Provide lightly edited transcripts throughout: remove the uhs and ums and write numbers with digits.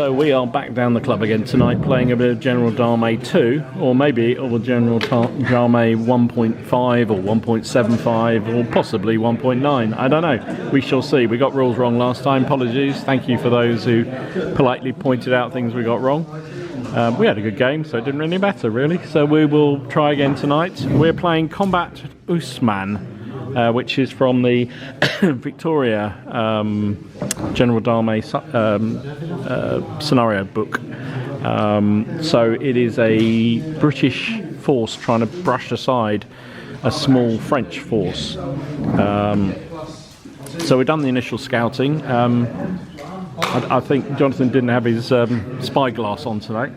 So we are back down the club again tonight, playing a bit of General Dame 2, or maybe General Dame 1.5 or 1.75 or possibly 1.9. I don't know. We shall see. We got rules wrong last time. Apologies. Thank you for those who politely pointed out things we got wrong. We had a good game, so it didn't really matter, really. So we will try again tonight. We're playing Combat Osma, which is from the Vitoria General Dame scenario book. So it is a British force trying to brush aside a small French force. So we've done the initial scouting. I think Jonathan didn't have his spyglass on today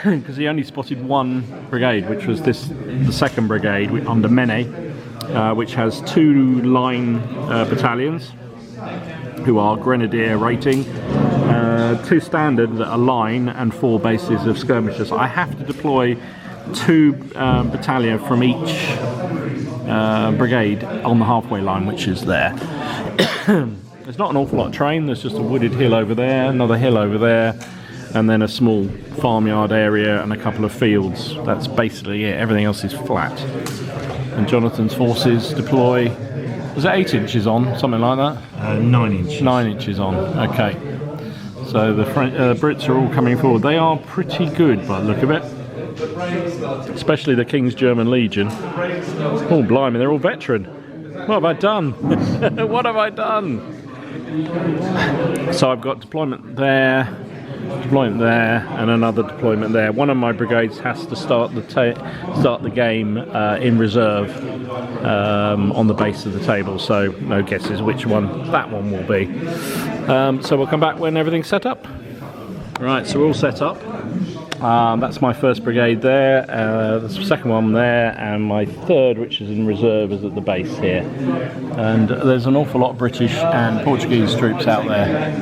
because he only spotted one brigade, which was the 2nd Brigade under Mene, which has 2 line battalions who are Grenadier rating, 2 standard that are line, and 4 bases of skirmishers. I have to deploy 2 battalion from each brigade on the halfway line, which is there. There's not an awful lot of terrain. There's just a wooded hill over there, another hill over there, and then a small farmyard area and a couple of fields. That's basically it. Everything else is flat. And Jonathan's forces deploy, was it 8 inches on, something like that? 9 inches. 9 inches on, okay. So the Brits are all coming forward. They are pretty good by the look of it, especially the King's German Legion. Oh blimey, they're all veteran. What have I done? What have I done? So I've got deployment there, and another deployment there. One of my brigades has to start the game in reserve on the base of the table, so no guesses which one that one will be. So we'll come back when everything's set up. Right, so we're all set up. That's my 1st brigade there, the 2nd one there, and my 3rd, which is in reserve, is at the base here. And there's an awful lot of British and Portuguese troops out there.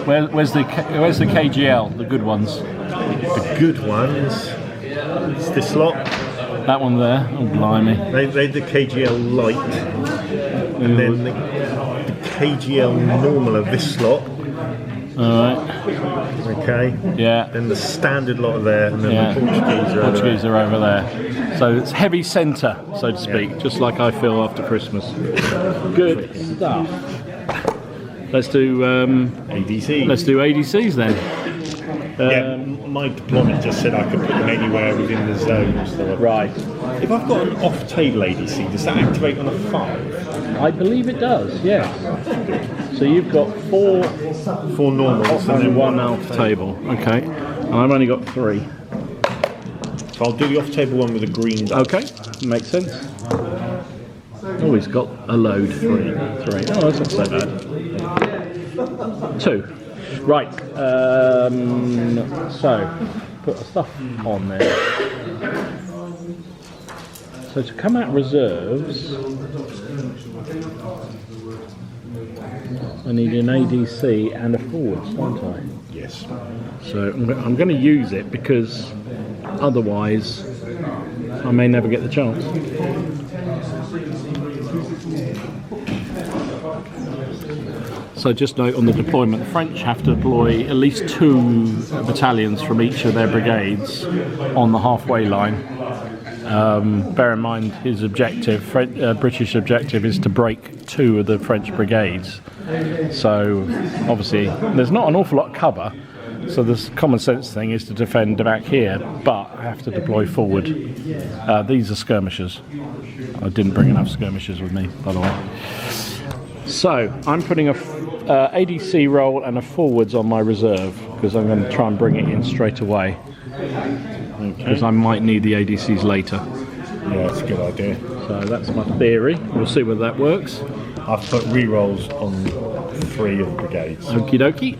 Where's the KGL, the good ones? The good ones. It's this lot. That one there. Oh blimey. They're the KGL light, and then the KGL normal of this slot. Alright. Okay. Yeah. Then the standard lot are there, and then the Portuguese are over there. So it's heavy centre, so to speak, just like I feel after Christmas. Good stuff. Let's do ADC. Let's do ADCs then. Yeah, my deployment just said I could put them anywhere within the zone. So right. If I've got an off-table ADC, does that activate on a 5? I believe it does, yes. So you've got 4 normals and then 1 off table. Okay. And I've only got 3. So I'll do the off-table one with a green dot. Okay, makes sense. Oh, he's got a load. 3. Oh, that's not so bad. 2. Right. So put the stuff on there. So to come out reserves, I need an ADC and a forwards, don't I? Yes. So I'm going to use it because otherwise I may never get the chance. So just note on the deployment, the French have to deploy at least 2 battalions from each of their brigades on the halfway line. Bear in mind his objective, British objective, is to break 2 of the French brigades. So obviously there's not an awful lot of cover, so the common sense thing is to defend back here, but I have to deploy forward. These are skirmishers. I didn't bring enough skirmishers with me, by the way. So I'm putting a ADC roll and a forwards on my reserve because I'm going to try and bring it in straight away. Because I might need the ADCs later. Yeah, that's a good idea. So that's my theory. We'll see whether that works. I've put re-rolls on 3 of the brigades. Okie dokie.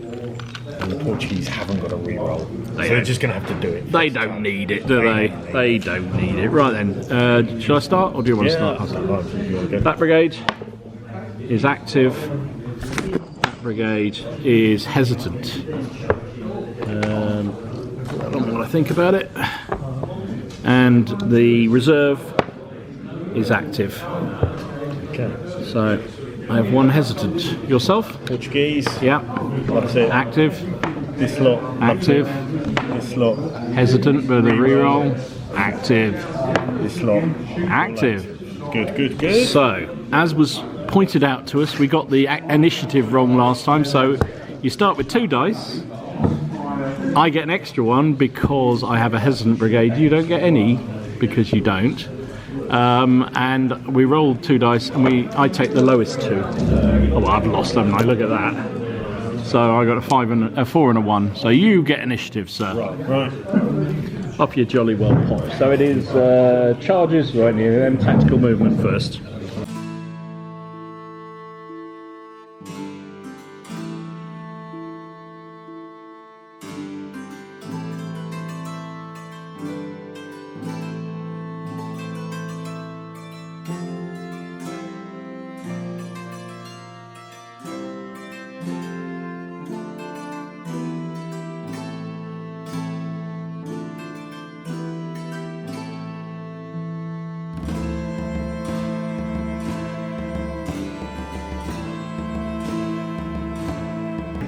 And the Portuguese haven't got a re-roll. So they're just going to have to do it. They don't need it, do they? They don't need it. Right then, shall I start or do you want to start? That brigade is active. That brigade is hesitant. I don't know what I think about it. And the reserve is active. Okay. So I have 1 hesitant. Yourself? Portuguese. Yeah. That's it. Active. This lot. Active. This lot. Hesitant, but a reroll. Active. This lot. Active. Good, good, good. So, as was pointed out to us, we got the initiative wrong last time. So, you start with 2 dice. I get an extra one because I have a hesitant brigade. You don't get any because you don't. And we rolled 2 dice, and I take the lowest 2. Oh, well, I've lost, haven't I? Look at that. So I got a 4 and a 1. So you get initiative, sir. Right. Up your jolly well pop. So it is charges, right here, then tactical movement first.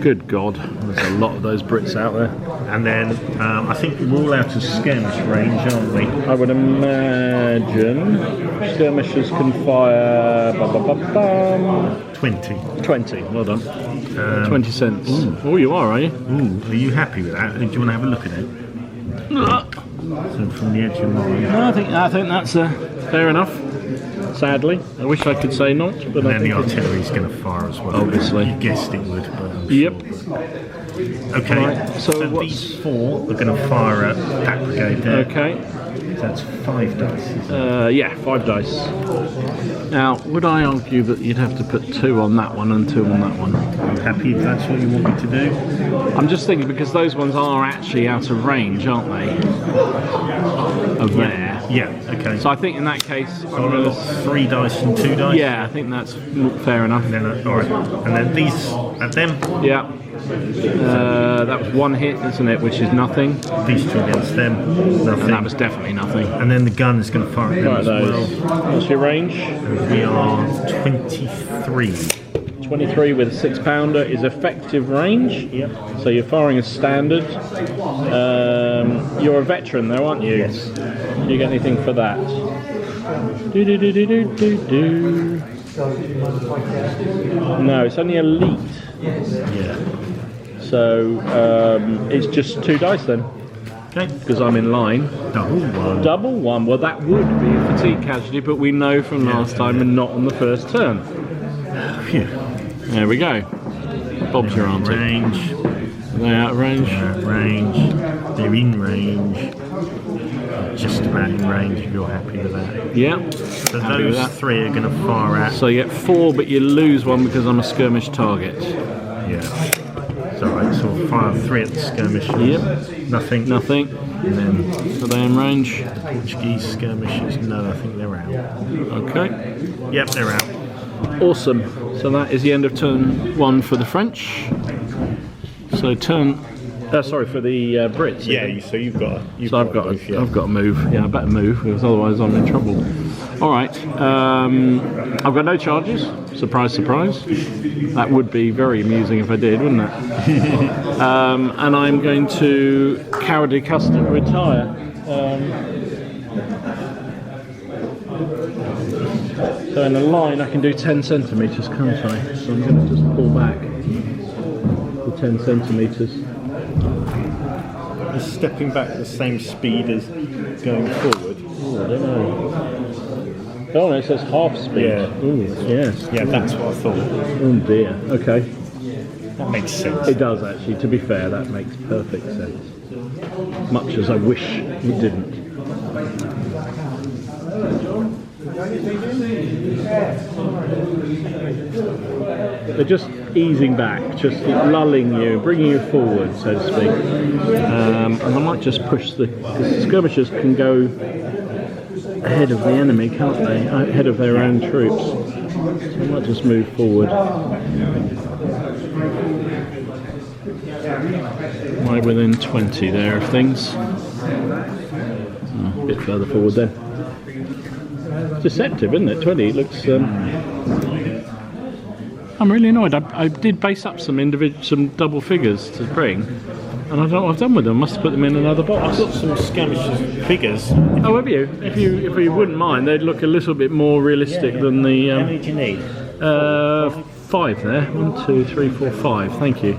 Good God, there's a lot of those Brits out there. And then I think we're all out of skirmish range, aren't we? I would imagine skirmishers can fire 20. 20, well done. 20 cents. Oh, you are you? Ooh, are you happy with that? Do you want to have a look at it? So from the edge of mine. No, I think that's fair enough. Sadly, I wish I could say not, but And I then the think artillery's going to fire as well. Obviously. You guessed it would, but I'm Yep. sure. Okay, Right, so these 4 are going to fire at that brigade there. Okay. So that's 5 dice. Yeah, 5 dice. Now, would I argue that you'd have to put 2 on that one and 2 on that one? Are you happy if that's what you want me to do? I'm just thinking because those ones are actually out of range, aren't they? Of there. Yeah, okay. So I think in that case, So I've got 3 dice and 2 dice? yeah, I think that's fair enough. And then, alright. And then these, at them, Yeah. That was 1 hit, isn't it? Which is nothing. these 2 against them, nothing. And that was definitely nothing. And then the gun is going to fire at them Right, as those. well. What's your range? And we are 23. 23 with a 6-pounder is effective range. Yep. So you're firing a standard. You're a veteran though, aren't you? Yes. Do you get anything for that? Do. No, it's only elite. Yeah. So it's just 2 dice then, Okay. because I'm in line. Double 1. Double 1, well that would be a fatigue casualty, but we know from last time and not on the first turn. Phew. There we go. Bob's your answer. Range. Are they out of range? They're at range. They're in range. Just about in range if you're happy with that. Yeah. So Happy with those that. 3 are going to fire at. So you get 4, but you lose 1 because I'm a skirmish target. Yeah. It's alright, so we'll fire 3 at the skirmish. Yep. Nothing. Nothing. And then Are they in range? Portuguese skirmishers, no, I think they're out. Okay. Yep, they're out. Awesome. So that is the end of turn 1 for the French. So turn. Sorry, for the Brits. Yeah, so you've got. So I've got to move. Yeah, I better move because otherwise I'm in trouble. All right. I've got no charges. Surprise, surprise. That would be very amusing if I did, wouldn't it? And I'm going to cowardly custom retire. So in a line I can do 10 centimetres, can't I? So I'm going to just pull back the 10 centimetres. Is stepping back at the same speed as going forward? Ooh, I don't know. Oh, no, it says half speed. Yeah. Ooh, yes. Yeah, that's what I thought. Oh dear. Okay. That makes sense. It does actually. To be fair, that makes perfect sense. Much as I wish it didn't. They're just easing back, just lulling you, bringing you forward, so to speak. And I might just push the skirmishers can go ahead of the enemy, can't they? Ahead of their own troops. So I might just move forward. Am I within 20 there of things? Oh, a bit further forward then. Deceptive, isn't it? 20 looks. I'm really annoyed. I did base up some double figures to bring, and I don't know what I've done with them. I must have put them in another box. I've got some skirmishers figures. Oh, have you? If you wouldn't mind, they'd look a little bit more realistic than the. How many do you need? 5 there. 1, 2, 3, 4, 5. Thank you.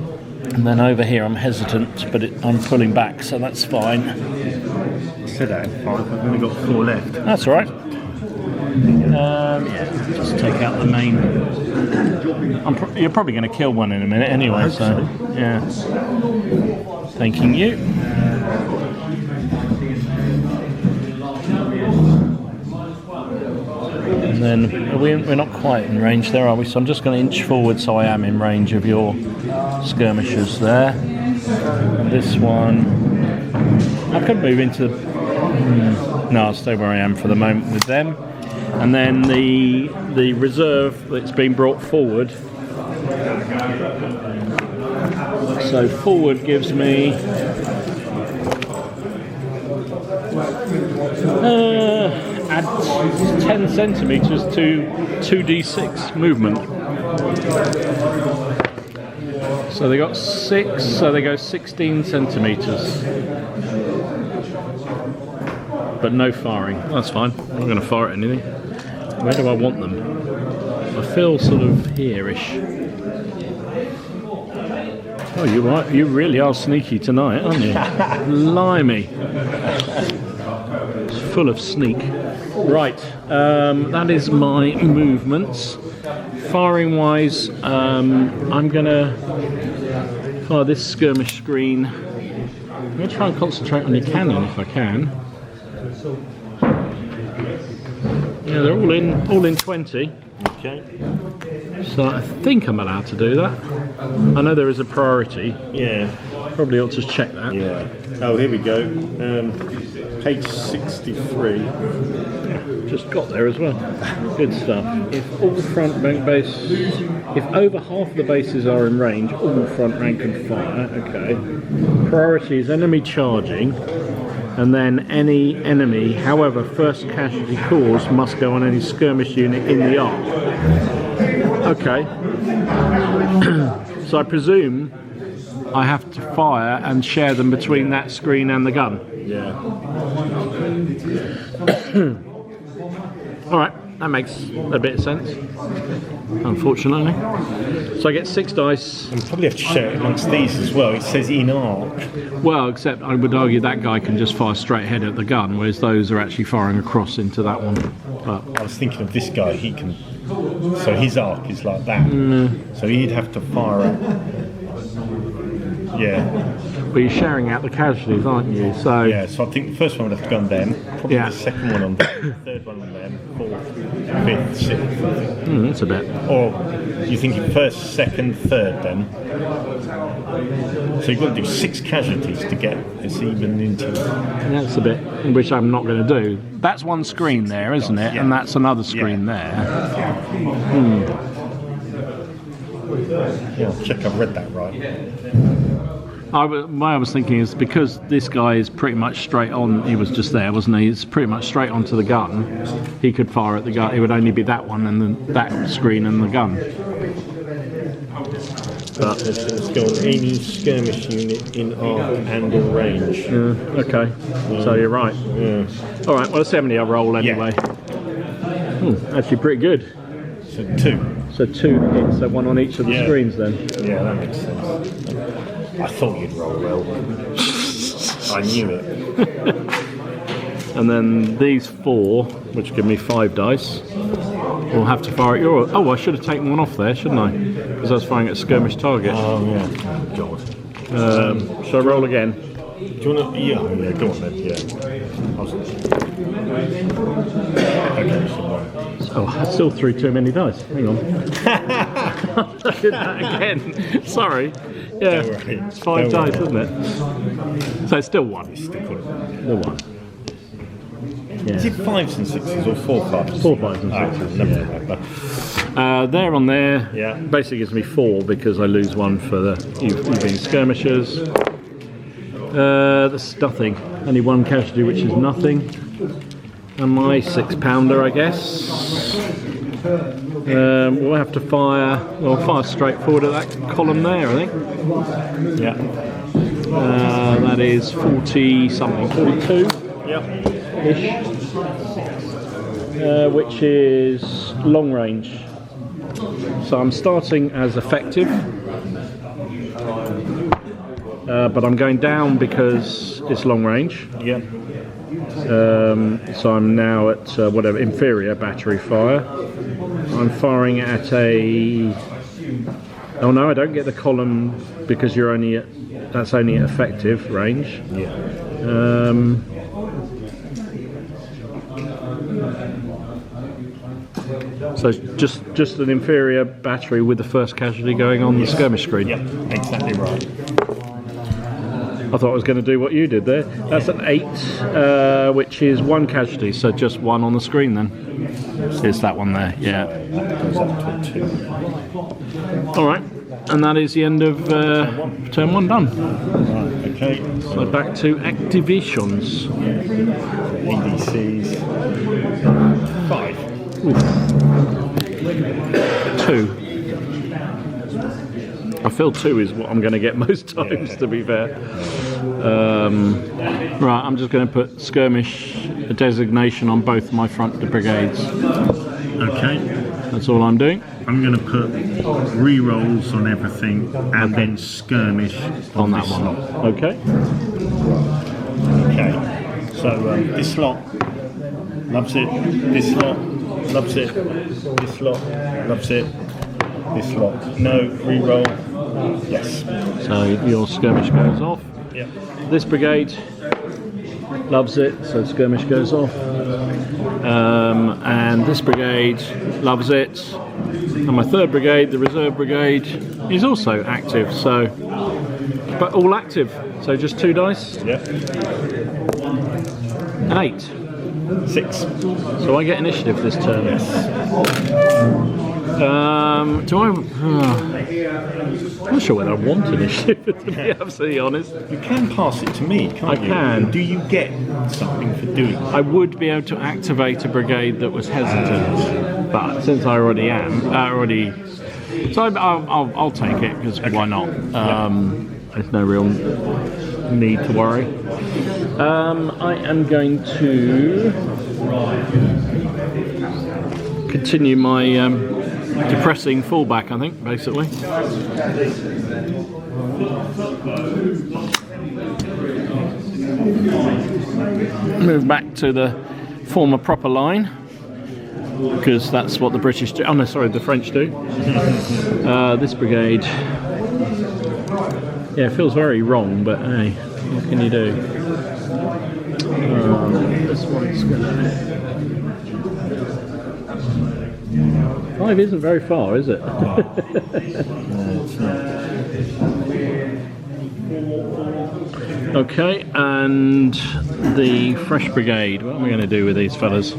And then over here, I'm hesitant, but I'm pulling back, so that's fine. I said I had 5. I've only got 4 left. That's all right. Yeah, just take out the main. You're probably going to kill one in a minute anyway, so yeah. Thanking you. And then we're not quite in range there, are we? So I'm just going to inch forward so I am in range of your skirmishers there. And this one, I could move into. No, I'll stay where I am for the moment with them. And then the reserve that's been brought forward. So forward gives me add 10 centimeters to 2d6 movement. So they got 6, so they go 16 centimeters. But no firing. That's fine. I'm not going to fire at anything. Where do I want them? I feel sort of here-ish. Oh, you're right. You really are sneaky tonight, aren't you? Blimey. It's full of sneak. Right. That is my movements. Firing-wise, I'm going to fire this skirmish screen. I'm going to try and concentrate on your cannon if I can. Yeah, they're all in 20. Okay. So I think I'm allowed to do that. I know there is a priority. Yeah. Probably ought to check that. Yeah. Oh, here we go. Page 63. Just got there as well. Good stuff. If all front rank base, if over half of the bases are in range, all front rank can fire. Okay. Priority is enemy charging. And then any enemy, however, first casualty caused must go on any skirmish unit in the arc. Okay. So I presume I have to fire and share them between that screen and the gun. Yeah. Alright, that makes a bit of sense, unfortunately. So I get 6 dice. And probably have to share it amongst these as well. It says in arc. Well, except I would argue that guy can just fire straight ahead at the gun, whereas those are actually firing across into that one. But I was thinking of this guy, he can. So his arc is like that. So he'd have to fire at. Yeah. But you're sharing out the casualties, aren't you? So Yeah, so I think the first one would have to go on them, probably Yeah. the second one on them, third one on them, fourth, fifth, sixth. that's a bit. Or you thinking first, second, third then? So you've got to do 6 casualties to get this even into. That's a bit, which I'm not going to do. That's one screen there, isn't it? Yeah. And that's another screen there. Yeah, I'll check I've read that right. What I was thinking is because this guy is pretty much straight on, he was just there, wasn't he? It's pretty much straight onto the gun. He could fire at the gun. It would only be that one and then that screen and the gun. But let's go on any skirmish unit in arc and or range. Okay, so you're right. Yeah. All right, well, let's see how many I roll anyway. Actually pretty good. So 2. So 2 hits, so 1 on each of the screens then. Yeah, that makes sense. I thought you'd roll well. I knew it. And then these 4, which give me 5 dice, will have to fire at your... Oh, I should have taken one off there, shouldn't I? Because I was firing at a skirmish target. Oh, yeah. Oh, God. Shall I roll again? Do you want to... Yeah, go on then, yeah. Okay, so 1. Oh, I still threw too many dice. Hang on. I did that again. Sorry. Yeah, Don't worry. it's 5 Don't dice, worry. isn't it? So it's still 1. Still got it. Still 1. Yeah. Is it 5s and 6s or 4 5s? 4 5s and 6s. Never There on there, Yeah. basically gives me 4 because I lose 1 for the being skirmishers. That's nothing. Only 1 casualty, which is nothing. And my 6-pounder, I guess. We'll have to fire. Well, fire straight forward at that column there, I think. Yeah. That is 40 something, 42 Yep. ish, which is long range. So I'm starting as effective, but I'm going down because it's long range. Yep. So I'm now at whatever inferior battery fire. I'm firing at a. Oh no, I don't get the column because you're only at. That's only at effective range. Yeah. So just an inferior battery with the first casualty going on the skirmish screen. Yep. Exactly right. I thought I was going to do what you did there. That's an 8, which is 1 casualty, so just 1 on the screen then. It's that one there, yeah. Goes up to 2. Alright, and that is the end of turn 1 done. Right. Okay. So back to activations. EDCs. 5. 2. I feel 2 is what I'm going to get most times, to be fair. Right, I'm just going to put skirmish designation on both my front brigades. Okay. That's all I'm doing. I'm going to put re-rolls on everything and then skirmish On that this one. slot. Okay. Okay. So this slot loves it. This slot loves it. This slot loves it. This slot. No re-roll. Yes. So your skirmish goes off. Yep. This brigade loves it, so skirmish goes off. And this brigade loves it. And my 3rd brigade, the reserve brigade, is also active. So, but all active. So just 2 dice. Yep. An 8. 6. So I get initiative this turn. Yes. Do I? I'm not sure whether I want initiative, to be absolutely honest. You can pass it to me, can't you? I can. Do you get something for doing that? I would be able to activate a brigade that was hesitant, but since I already am, so I'll take it because why not? There's no real need to worry. I am going to continue my depressing fallback, I think, basically. Move back to the former proper line, because that's what the British do. Oh no, sorry, the French do. This brigade, yeah, it feels very wrong, but hey, what can you do? This one's gonna... 5 isn't very far, is it? No, it's not. Okay, and the fresh brigade. What am I going to do with these fellas?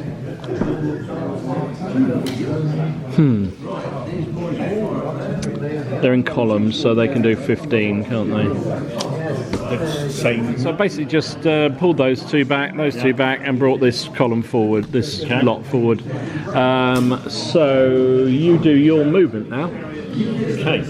They're in columns, so they can do 15, can't they? Same. So basically just pulled those 2 back, those 2 back, and brought this column forward, this lot forward. So you do your movement now. Okay.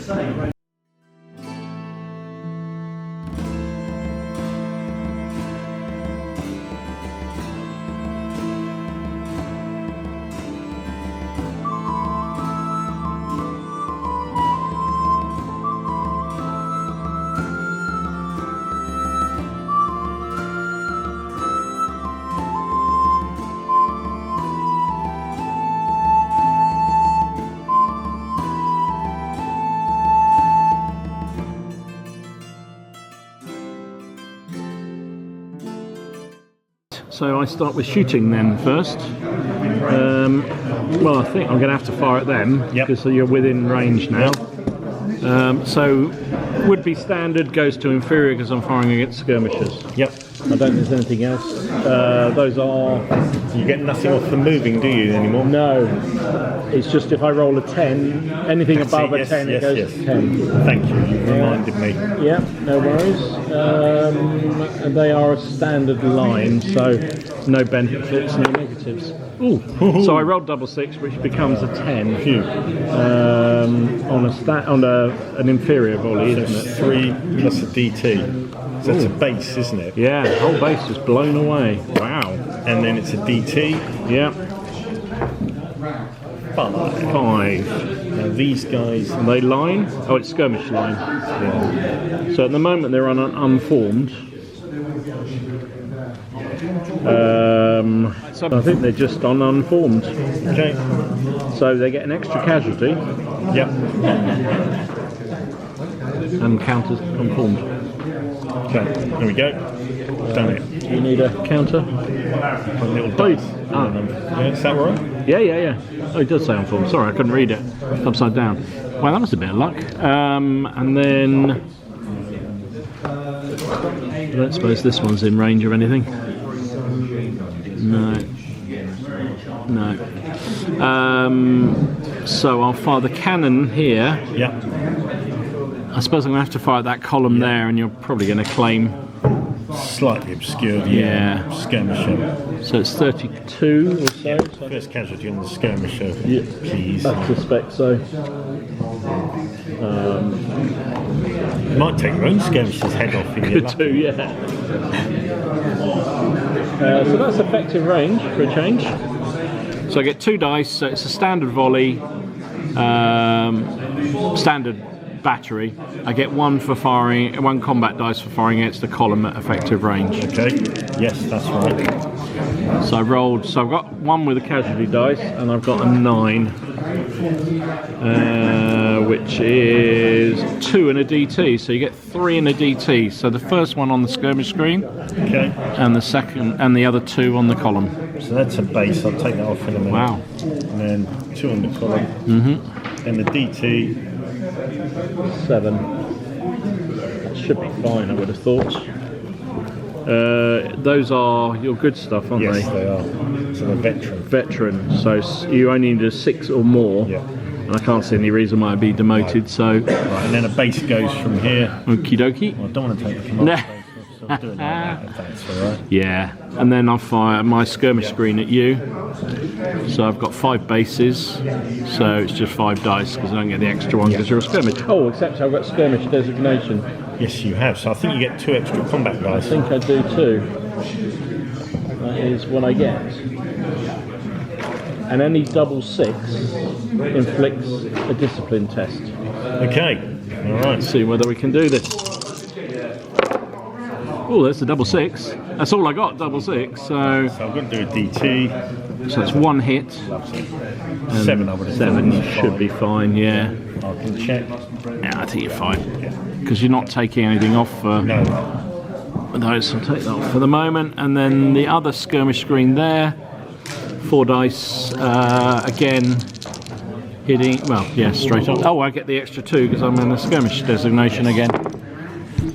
So I start with shooting then first. Well, I think I'm going to have to fire at them because you're within range now. So would be standard goes to inferior because I'm firing against skirmishers. Yep. I don't think there's anything else. Those are... You get nothing off the moving, do you, anymore? No. It's just if I roll a 10, anything above a 10, it goes to 10. Thank you, you reminded me. Yeah, no worries. They are a standard line, so no benefits, no negatives. Ooh. So I rolled double six, which becomes a 10 on an inferior volley, So isn't it's it? 3 plus a DT. So it's a base, isn't it? Yeah, the whole base is blown away. Wow. And then it's a DT. Yeah. 5. Now these guys, And they line. Oh, it's skirmish line. yeah. So at the moment they're on an unformed. I think they're just on unformed. Okay. So they get an extra casualty Yep. and counters unformed. Okay. There we go. Done it. You need a counter? A little Please. dice. Ah. Yeah, is that right? Yeah. Oh, it does say unformed. Sorry, I couldn't read it. It's upside down. Well, that was a bit of luck. And then I don't suppose this one's in range of anything. No. So I'll fire the cannon here. Yep. I suppose I'm going to have to fire that column there, and you're probably going to claim. Slightly obscured. Yeah. Skirmisher. So it's 32 or so. First casualty on the skirmisher. Yeah. Please. I suspect so. You might take your own skirmisher's head off in your Could do, yeah. So that's effective range for a change. So I get 2 dice, so it's a standard volley, standard battery. I get 1 for firing, 1 combat dice for firing against the column at effective range. Okay. Yes, that's right. So I rolled, so I've got 1 with a casualty dice, and I've got a 9, which is 2 and a DT. So you get 3 and a DT. So the first one on the skirmish screen, Okay. and the second, and the other 2 on the column. So that's a base. I'll take that off in a minute. Wow. And then 2 on the column. Mm-hmm. Then the DT. 7. That should be fine, I would have thought. Those are your good stuff, aren't Yes, they? they are. So they're veteran. Veteran. So you only need a 6 or more. Yeah. And I can't see any reason why I'd be demoted. So, Right, and then a base goes from here. okie dokie. Well, I don't want to take the command Nah. base. I'll do it like that, if that's all right. Yeah, and then I'll fire my skirmish screen at you. So I've got 5 bases, so it's just 5 dice because I don't get the extra one because you're a skirmish. Oh, except I've got skirmish designation. Yes, you have. So I think you get 2 extra combat I dice. think I do too. That is what I get. And any double 6 inflicts a discipline test. Okay. All right. Let's see whether we can do this. Oh, that's a double 6. That's all I got, double 6. So So I'm going to do a DT. it's 1 hit. 7, I would have 7 thought. should be fine, yeah. I can check. Yeah, I think you're fine. Because you're not taking anything off for No. those. I'll take that off for the moment. And then the other skirmish screen there. 4 dice. Again, hitting. Well, yeah, straight on. Oh, I get the extra 2 because I'm in the skirmish designation again.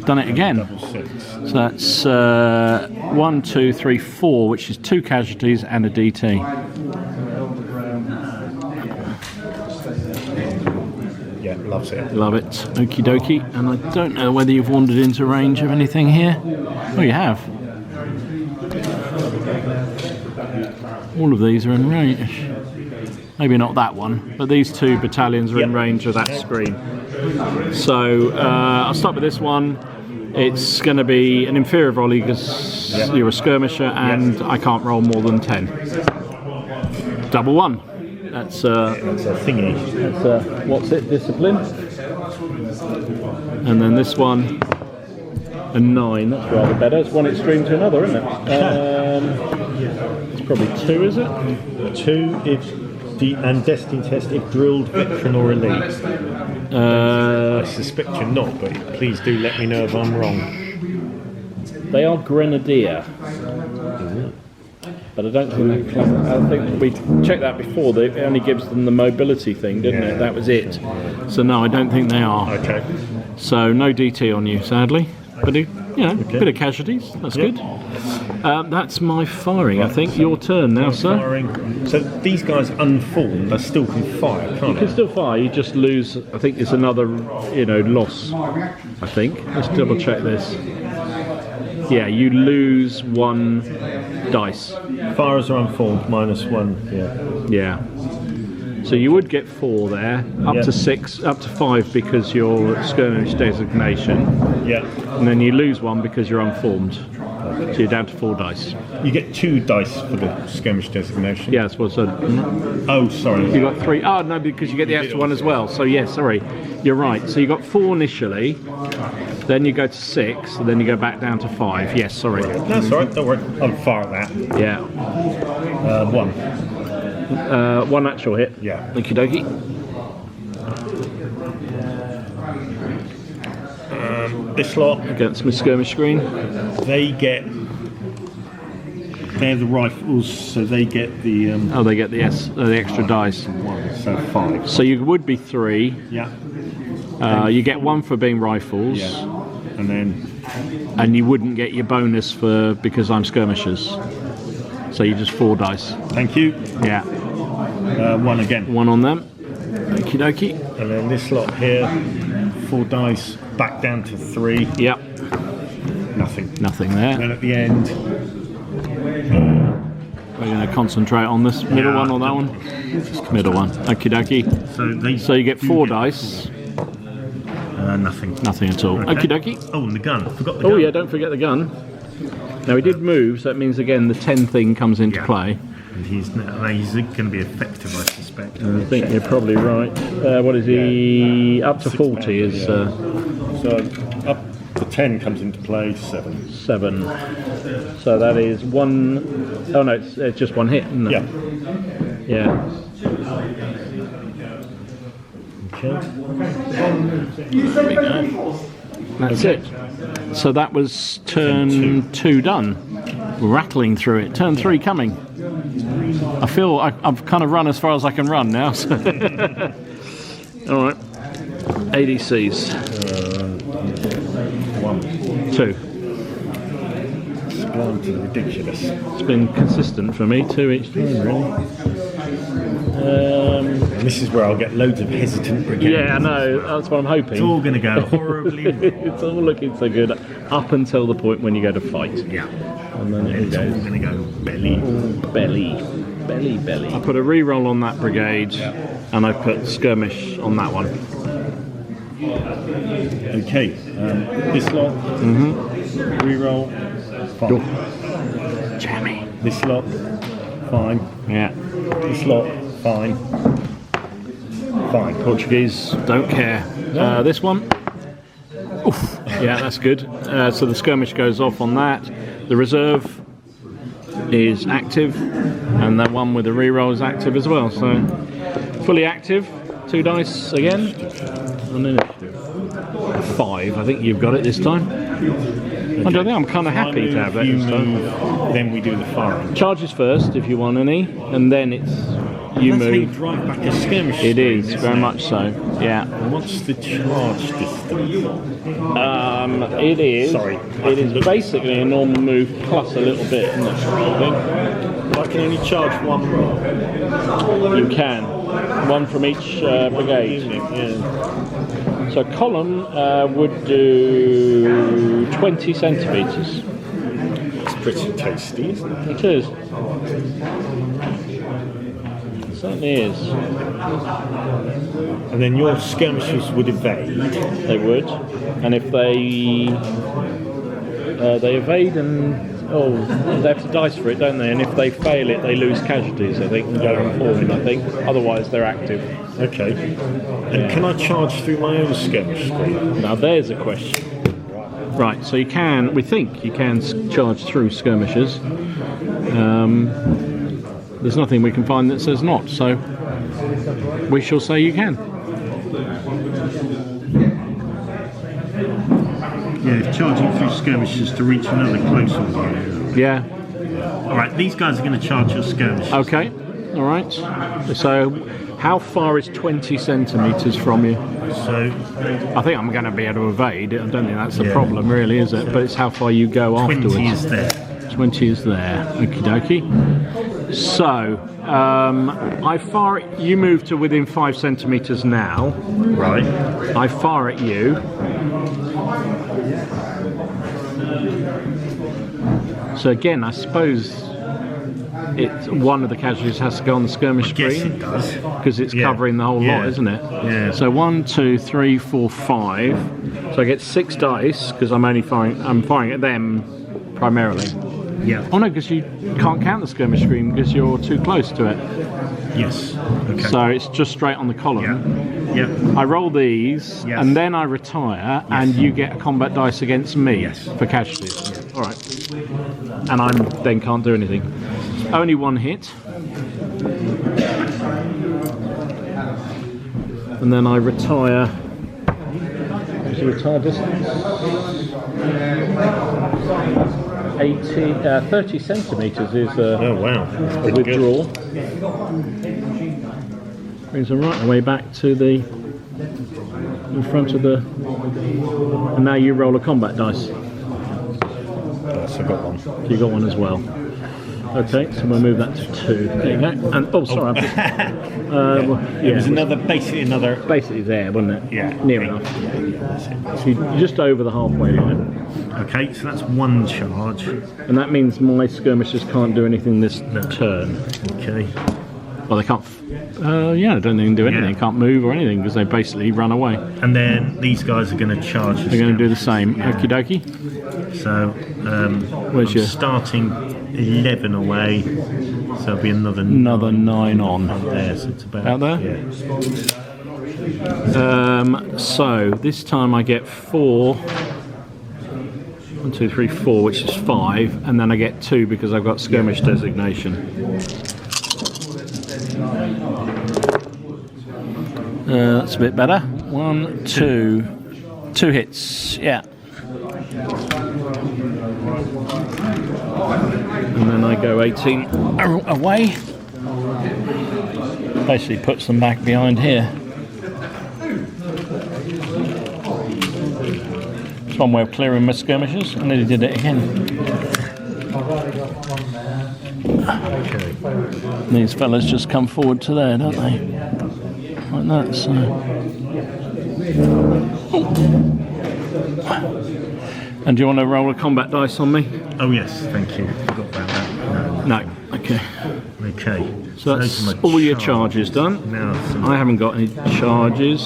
Done it again. Double 6. So that's 1, 2, 3, 4, which is 2 casualties and a DT. Yeah, loves it. Love it. Okie dokie. And I don't know whether you've wandered into range of anything here. Oh, you have. All of these are in range. Maybe not that one, but these 2 battalions are in Yep. range of that screen. So I'll start with this one. It's going to be an inferior volley because you're a skirmisher and I can't roll more than 10. Double 1. That's That's a thingy. what's it? Discipline. And then this one, a 9. That's rather better. It's one extreme to another, isn't it? It's probably 2, is it? 2 if and destiny test if drilled, veteran or elite. I suspect you're not, but please do let me know if I'm wrong. They are grenadier. But I don't think that. I think we checked that before. It only gives them the mobility thing, didn't it? That was it. So no, I don't think they are. Okay. So no DT on you, sadly. But bit of casualties. That's good. That's my firing. I think your turn now, sir. Firing. So these guys unformed, they still can fire, You can't can they? still fire. You just lose. I think it's another, loss. I think. Let's double check this. Yeah, you lose 1 dice. Firers are unformed, -1. Yeah. Yeah. So you would get 4 there, up Yeah. to 6, up to 5 because you're skirmish designation, Yeah. and then you lose 1 because you're unformed. So you're down to 4 dice. You get 2 dice for the skirmish designation. Yes, well, so Oh, sorry. you got 3. Oh no, because you get the extra 1 as well. So yeah, sorry, you're right. So you got 4 initially, then you go to 6, and then you go back down to 5. Yes, sorry. That's all right. Don't worry. I'm far at that. Yeah. 1. 1 actual hit. Yeah. Okie dokie. This lot, Against my skirmish screen. they're the rifles, so they get the Oh, they get the extra dice. 1, so 5. So you would be 3. Yeah. You get 1 for being rifles, Yeah. And then and you wouldn't get your bonus for because I'm skirmishers. So you just 4 dice. thank you. Yeah, 1 again. 1 on them. Okie dokie. And then this lot here, 4 dice, back down to 3. Yep, Nothing. nothing there. Then at the end, We're going to concentrate on this middle one or that one. Middle one. Okie dokie. so You get 4 dice. nothing. Nothing at all. Okay. Okie dokie. Oh, and the gun. I forgot the gun. Oh yeah, don't forget the gun. Now he did move, so that means again the 10 thing comes into Yeah. play. And he's going to be effective, I suspect. I think you're probably right. What is he? Up to 40 is So up to 10 comes into play, 7. 7. So that is 1. Oh no, it's just 1 hit, isn't it? Yeah. Yeah. Okay. There we go. That's it. So that was turn 2 done. Rattling through it. Turn 3 coming. I feel I've kind of run as far as I can run now. So. All right. ADCs. 1. 2. It's gone to ridiculous. It's been consistent for me. 2 each time, really. And this is where I'll get loads of hesitant brigades. Yeah, I know. That's what I'm hoping. It's all going to go horribly wrong. It's all looking so good up until the point when you go to fight. Yeah. And then It's all going to go belly. Belly. I put a reroll on that brigade, and I put skirmish on that one. Okay. This lot. Reroll. Fine. Jammy. This lot. Fine. Yeah. This lot. Fine. Fine. Portuguese don't care. This one. Oof. Yeah, that's good. So the skirmish goes off on that. The reserve is active, and that one with the reroll is active as well. So fully active. 2 dice again. And then 5. I think you've got it this time. I don't think I'm kind of happy to have that this time. Then we do the firing. Charges first if you want any, and then it's you That's how you move. drive back a skirmish. It is stream, very isn't much so. Yeah. And what's the charge distance? It is. Sorry, It is basically a normal move plus a little bit, isn't it? I think. I can only charge 1 roll. You can. 1 from each brigade. Yeah. So column would do 20 centimetres. It's pretty tasty, isn't it? It is. It certainly is. And then your skirmishers would evade. They would. And if they evade and they have to dice for it, don't they? And if they fail it, they lose casualties, I think, and go informed, I think. Otherwise, they're active. Okay. And can I charge through my own skirmish screen? Now, there's a question. Right, so we think you can charge through skirmishers. There's nothing we can find that says not, so we shall say you can. Yeah, charging through skirmishers to reach another close order. Yeah. Alright, these guys are going to charge your skirmishers. Okay. All right. So, how far is 20 centimetres from you? So, I think I'm going to be able to evade it. I don't think that's a Yeah. problem, really, is it? But it's how far you go 20 afterwards. is there. 20 is there. Okie dokie. So, you move to within 5 centimetres now. Right. I fire at you. So again, I suppose one of the casualties has to go on the skirmish Yes, screen it does. because it's covering the whole lot, isn't it? Yeah. So 1, 2, 3, 4, 5. So I get 6 dice because I'm firing at them primarily. Yeah. Oh no, because you can't count the skirmish screen because you're too close to it. Yes. Okay. So it's just straight on the column. Yeah. I roll these, Yes. and then I retire, and you get a combat dice against me for casualties. Yeah. All right. And I then can't do anything. Only 1 hit. And then I retire. What's the retire distance? 30 centimetres is Oh wow. a withdrawal. Brings them right the way back to the in front of the. And now you roll a combat dice. Yes, I got one. You got one as well. Okay, so we'll move that to 2. There you go. And oh, sorry. It was basically another. Basically there, wasn't it? Yeah. Near enough. That's it. So you're just over the halfway line. Okay, so that's 1 charge. And that means my skirmishers can't do anything this turn. Okay. Well, they can't. Yeah, I don't think they can do anything. Yeah. They can't move or anything because they basically run away. And then these guys are going to charge. They're going to do the same. Yeah. Okie dokie. So Where's I'm your starting 11 away. So it'll be another 9 on. there. So it's about Out there? Yeah. So this time I get 4. 1, 2, 3, 4, which is 5, and then I get 2 because I've got skirmish designation. That's a bit better. 1, 2, 2 hits. Yeah. And then I go 18 away. Basically puts them back behind here. It's one way of clearing my skirmishers. I nearly did it again. These fellas just come forward to there, don't they? Like that, so. And do you want to roll a combat dice on me? Oh yes, thank you. Forgot about that. No. Okay. Okay. So those that's are my all your charges done. Now I haven't got any charges.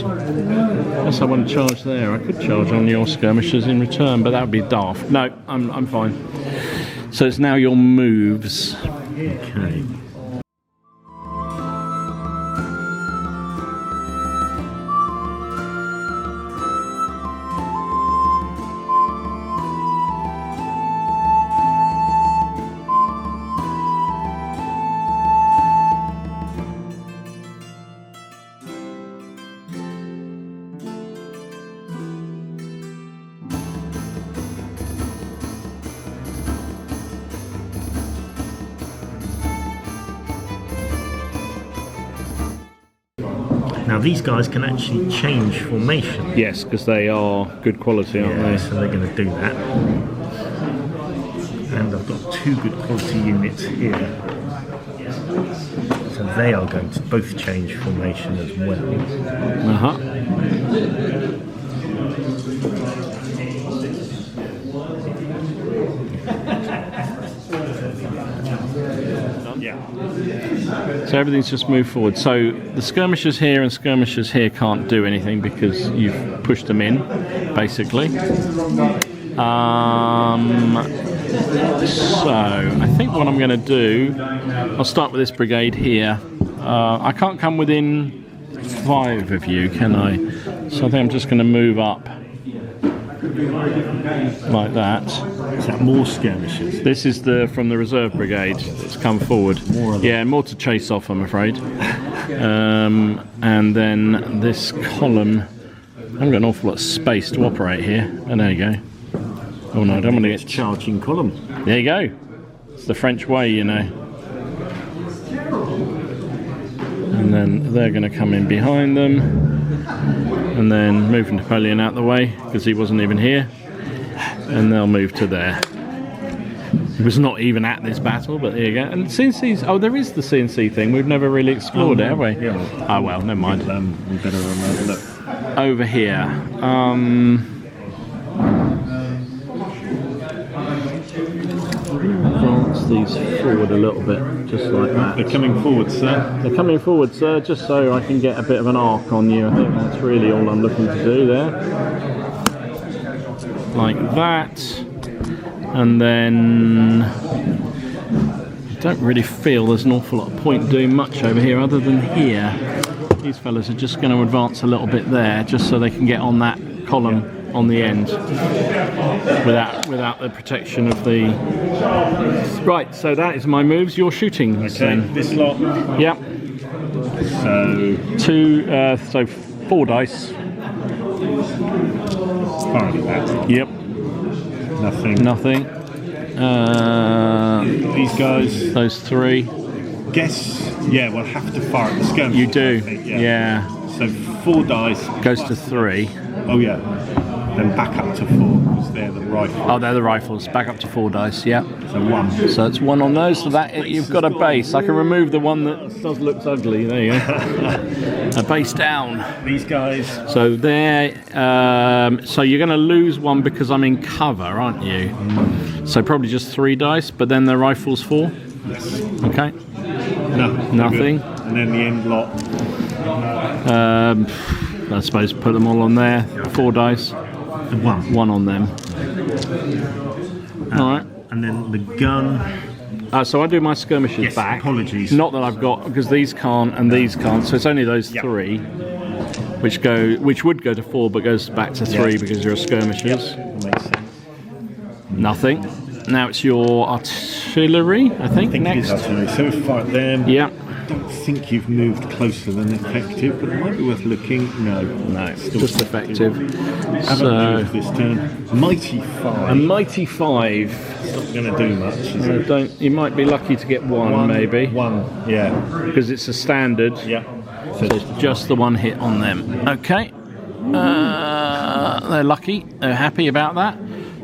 Unless I want to charge there. I could charge on your skirmishers in return, but that would be daft. No, I'm fine. So it's now your moves. Okay. Now these guys can actually change formation. Yes, because they are good quality, aren't they? So they're going to do that. And I've got 2 good quality units here. So they are going to both change formation as well. Uh-huh. Yeah. So everything's just moved forward. So the skirmishers here and skirmishers here can't do anything because you've pushed them in, basically. So I think what I'm going to do, I'll start with this brigade here. I can't come within 5 of you, can I? So I think I'm just going to move up like that. Is that more skirmishers? This is from the reserve brigade that's come forward. More to chase off, I'm afraid. And then this column, I've got an awful lot of space to operate here. And there you go. Oh no, I don't want to get charging column. There you go. It's the French way, you know. And then they're going to come in behind them. And then move Napoleon out the way because he wasn't even here. And they'll move to there. He was not even at this battle, but there you go. And CNC's, there is the CNC thing. We've never really explored it, have we? Yeah. Oh well, never mind. We better look. Over here. these forward a little bit, just like that. They're coming forward, sir. They're coming forward, sir, just so I can get a bit of an arc on you. I think that's really all I'm looking to do there. Like that. And then I don't really feel there's an awful lot of point doing much over here other than here. These fellas are just going to advance a little bit there, just so they can get on that column on the end without the protection of the... Right, so that is my moves. You're shooting. Okay, this lot. Yep. So... so 4 dice. Fire at that. Yep. Nothing. These guys. Those 3. Guess. Yeah, we'll have to fire at the skirmish. You do. Yeah. So 4 dice. Goes to 3. Oh yeah. Then back up to 4 because they're the rifles. Oh, they're the rifles. Back up to 4 dice. Yeah. So 1. So it's 1 on those. So that you've got a base. I can remove the one that does looks ugly. There you go. A base down. These guys. So they're. So you're going to lose 1 because I'm in cover, aren't you? So probably just 3 dice. But then the rifles 4. Yes. Okay. No. Nothing. And then the end lot. I suppose put them all on there. 4 dice. And 1. 1 on them. All right. And then the gun. So I do my skirmishes Yes, back. apologies. Not that I've got, because these can't and these can't. So it's only those 3, which would go to 4, but goes back to 3 because you're skirmishers. That makes sense. Nothing. Now it's your artillery, I think. Next. So we fight them. Yeah. I don't think you've moved closer than effective, but it might be worth looking. No, Still just effective. Haven't So moved this turn. Mighty 5. a mighty 5. It's not going to do much, is it? Don't. You might be lucky to get 1 maybe. 1, yeah. Because it's a standard. Yeah. So it's just the 1 hit on them. Okay. They're lucky. They're happy about that.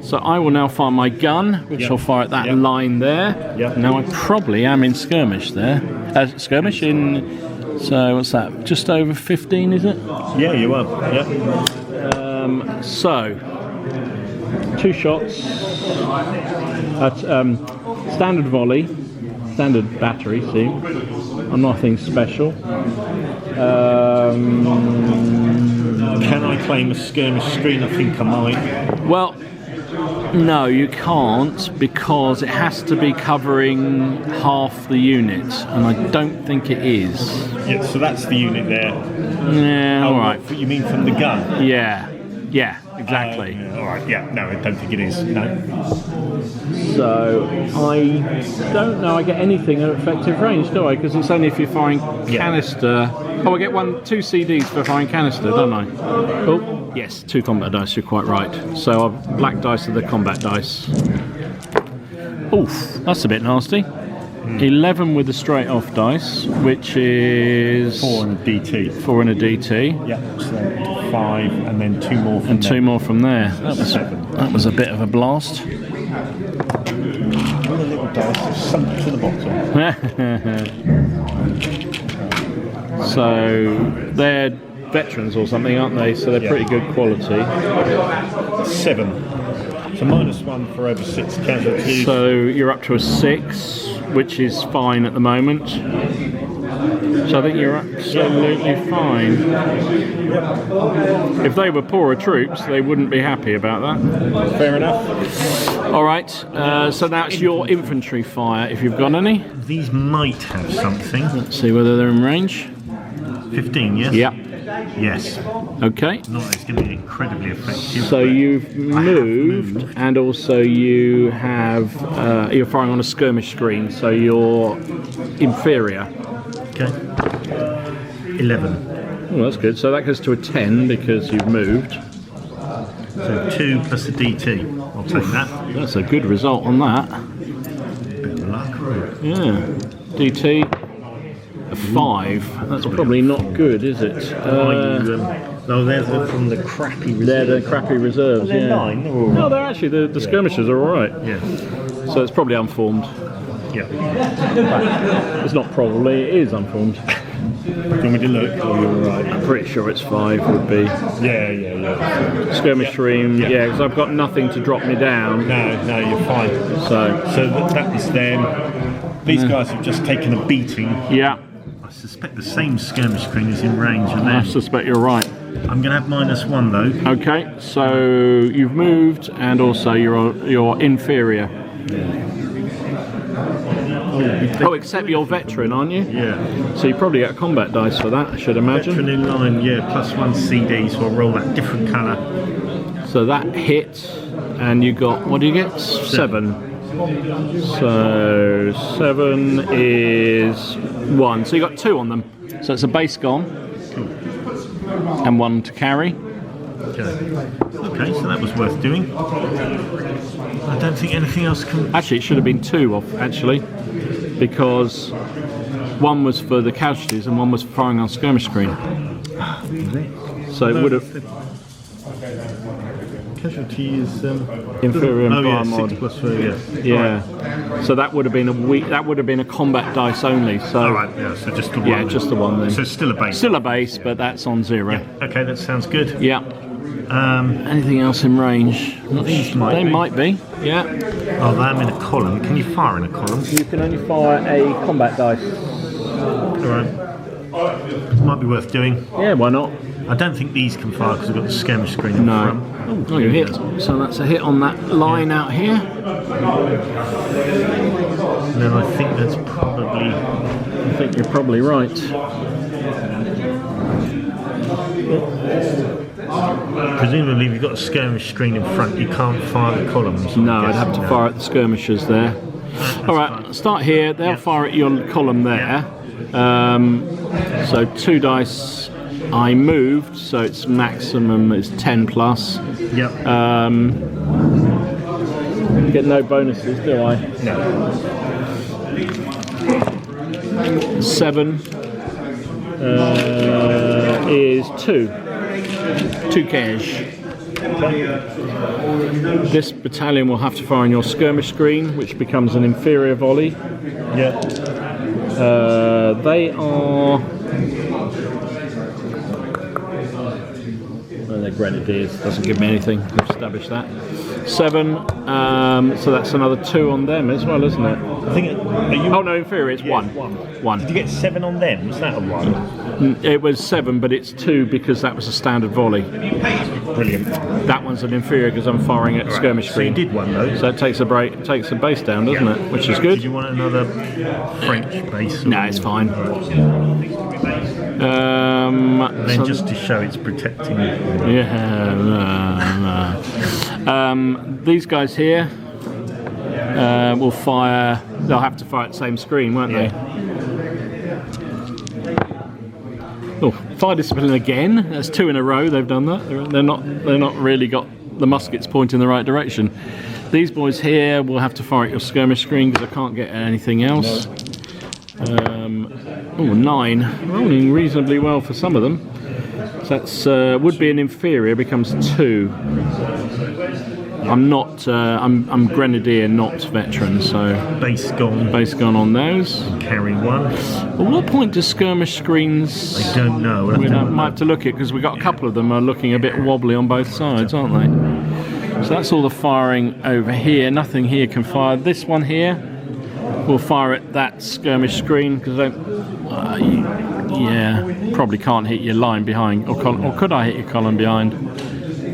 So I will now fire my gun, which I'll fire at that line there. Yep. Now I probably am in skirmish there. Skirmish in, so what's that? Just over 15, is it? Yeah, you are. Yeah. So 2 shots at standard volley, standard battery. See, I'm nothing special. Can I claim a skirmish screen? I think I might. Well, no, you can't, because it has to be covering half the unit, and I don't think it is. Yeah, so that's the unit there. Yeah, all right. You mean from the gun? Yeah, exactly. All right, yeah. No, I don't think it is. No. So I don't know I get anything at effective range, do I? Because it's only if you're firing canister. Oh, I get 2 CDs for firing canister, don't I? Oh, yes, 2 combat dice, you're quite right. So black dice are the combat dice. Oof, that's a bit nasty. 11 with the straight off dice, which is 4 and a DT. 4 and a DT. Yeah, so 5 and then 2 more from And there. 2 more from there. Seven. That was a bit of a blast. All the little dice have sunk to the bottom. So they're veterans or something, aren't they? So they're pretty good quality. 7. So -1 for over 6 casualties. So you're up to a 6, which is fine at the moment. So I think you're absolutely fine. If they were poorer troops, they wouldn't be happy about that. Fair enough. All right, so now it's your infantry fire, if you've got any. These might have something. Let's see whether they're in range. 15, yes? Yeah. Yes. Okay. Not that it's going to be incredibly effective. So you've moved, and also you have you're firing on a skirmish screen, so you're inferior. Okay. 11. Oh, that's good. So that goes to a 10 because you've moved. So 2 plus a DT. I'll take that. That's a good result on that. Bit of luck, right? Yeah. DT. A 5. That's probably not good, is it? No, they're from the crappy reserves. They're the crappy reserves. They're Yeah. 9. Or... No, they're actually the skirmishers are all right. Yeah. So it's probably unformed. Yeah. It's not probably. It is unformed. Do you want me to look? Or you're alright? I'm pretty sure it's 5 would be. Yeah. Skirmish stream, yeah, because I've got nothing to drop me down. No, you're fine. So that was them. These guys have just taken a beating. Yeah. I suspect the same skirmish screen is in range of them. I suspect you're right. I'm going to have -1 though. Okay, so you've moved, and also you're inferior. Oh, except you're veteran, aren't you? Yeah. So you probably get a combat dice for that, I should imagine. Veteran in line, yeah, +1 CD, so I'll roll that different colour. So that hit, and you got, what do you get? 7. So 7 is 1. So you got 2 on them. So it's a base gone. Cool. And 1 to carry. Okay, so that was worth doing. I don't think anything else can... Actually, it should have been 2 off, actually, because 1 was for the casualties and 1 was firing on skirmish screen. So it would have... Casualty is... inferior and fire yeah, mod. 6+4, Yeah. So that would have been a combat dice only. So Alright, yeah, so just the 1. yeah, just the 1 then. So it's still a base. Still a base, but that's on 0. Yeah. Okay, that sounds good. Yeah. Anything else in range? These Might be. Yeah. Oh, I'm in a column. Can you fire in a column? You can only fire a combat dice. Alright. Might be worth doing. Yeah, why not? I don't think these can fire because I've got the skirmish screen in No. front. Oh, you hit. So that's a hit on that line out here. No, I think that's probably... I think you're probably right. Presumably, if you've got a skirmish screen in front, you can't fire the columns. No, I'd have to fire at the skirmishers there. All right, start here. They'll fire at your column there. So 2 dice. I moved, so it's maximum is 10 plus. Yep. Get no bonuses, do I? No. 7 is 2. 2 cash. This battalion will have to fire on your skirmish screen, which becomes an inferior volley. Yeah. They are... Well, they're grenadiers, doesn't give me anything. We've established that. 7, so that's another 2 on them as well, isn't it? I think... Oh no, inferior, it's 1. 1. Did you get 7 on them? Was that a 1? It was 7, but it's 2 because that was a standard volley. Brilliant. That one's an inferior because I'm firing at skirmish So screen. you did 1 though. So it takes a base down, doesn't it? Which is good. Did you want another French base? No, it's fine. Then so just to show it's protecting. yeah, no. These guys here will fire. They'll have to fire at the same screen, won't they? Oh, fire discipline again. That's 2 in a row. They've done that. They're not really got the muskets pointing in the right direction. These boys here will have to fire at your skirmish screen because I can't get anything else. 9. Rolling reasonably well for some of them. So that's would be an inferior, becomes 2. I'm not. I'm grenadier, not veteran. So Base gone. base gone on those. Carry 1. At what point do skirmish screens? I don't know. We might have to look at because we've got a couple of them are looking a bit wobbly on both sides, aren't they? So that's all the firing over here. Nothing here can fire. This one here will fire at that skirmish screen because yeah, probably can't hit your line behind, or could I hit your column behind?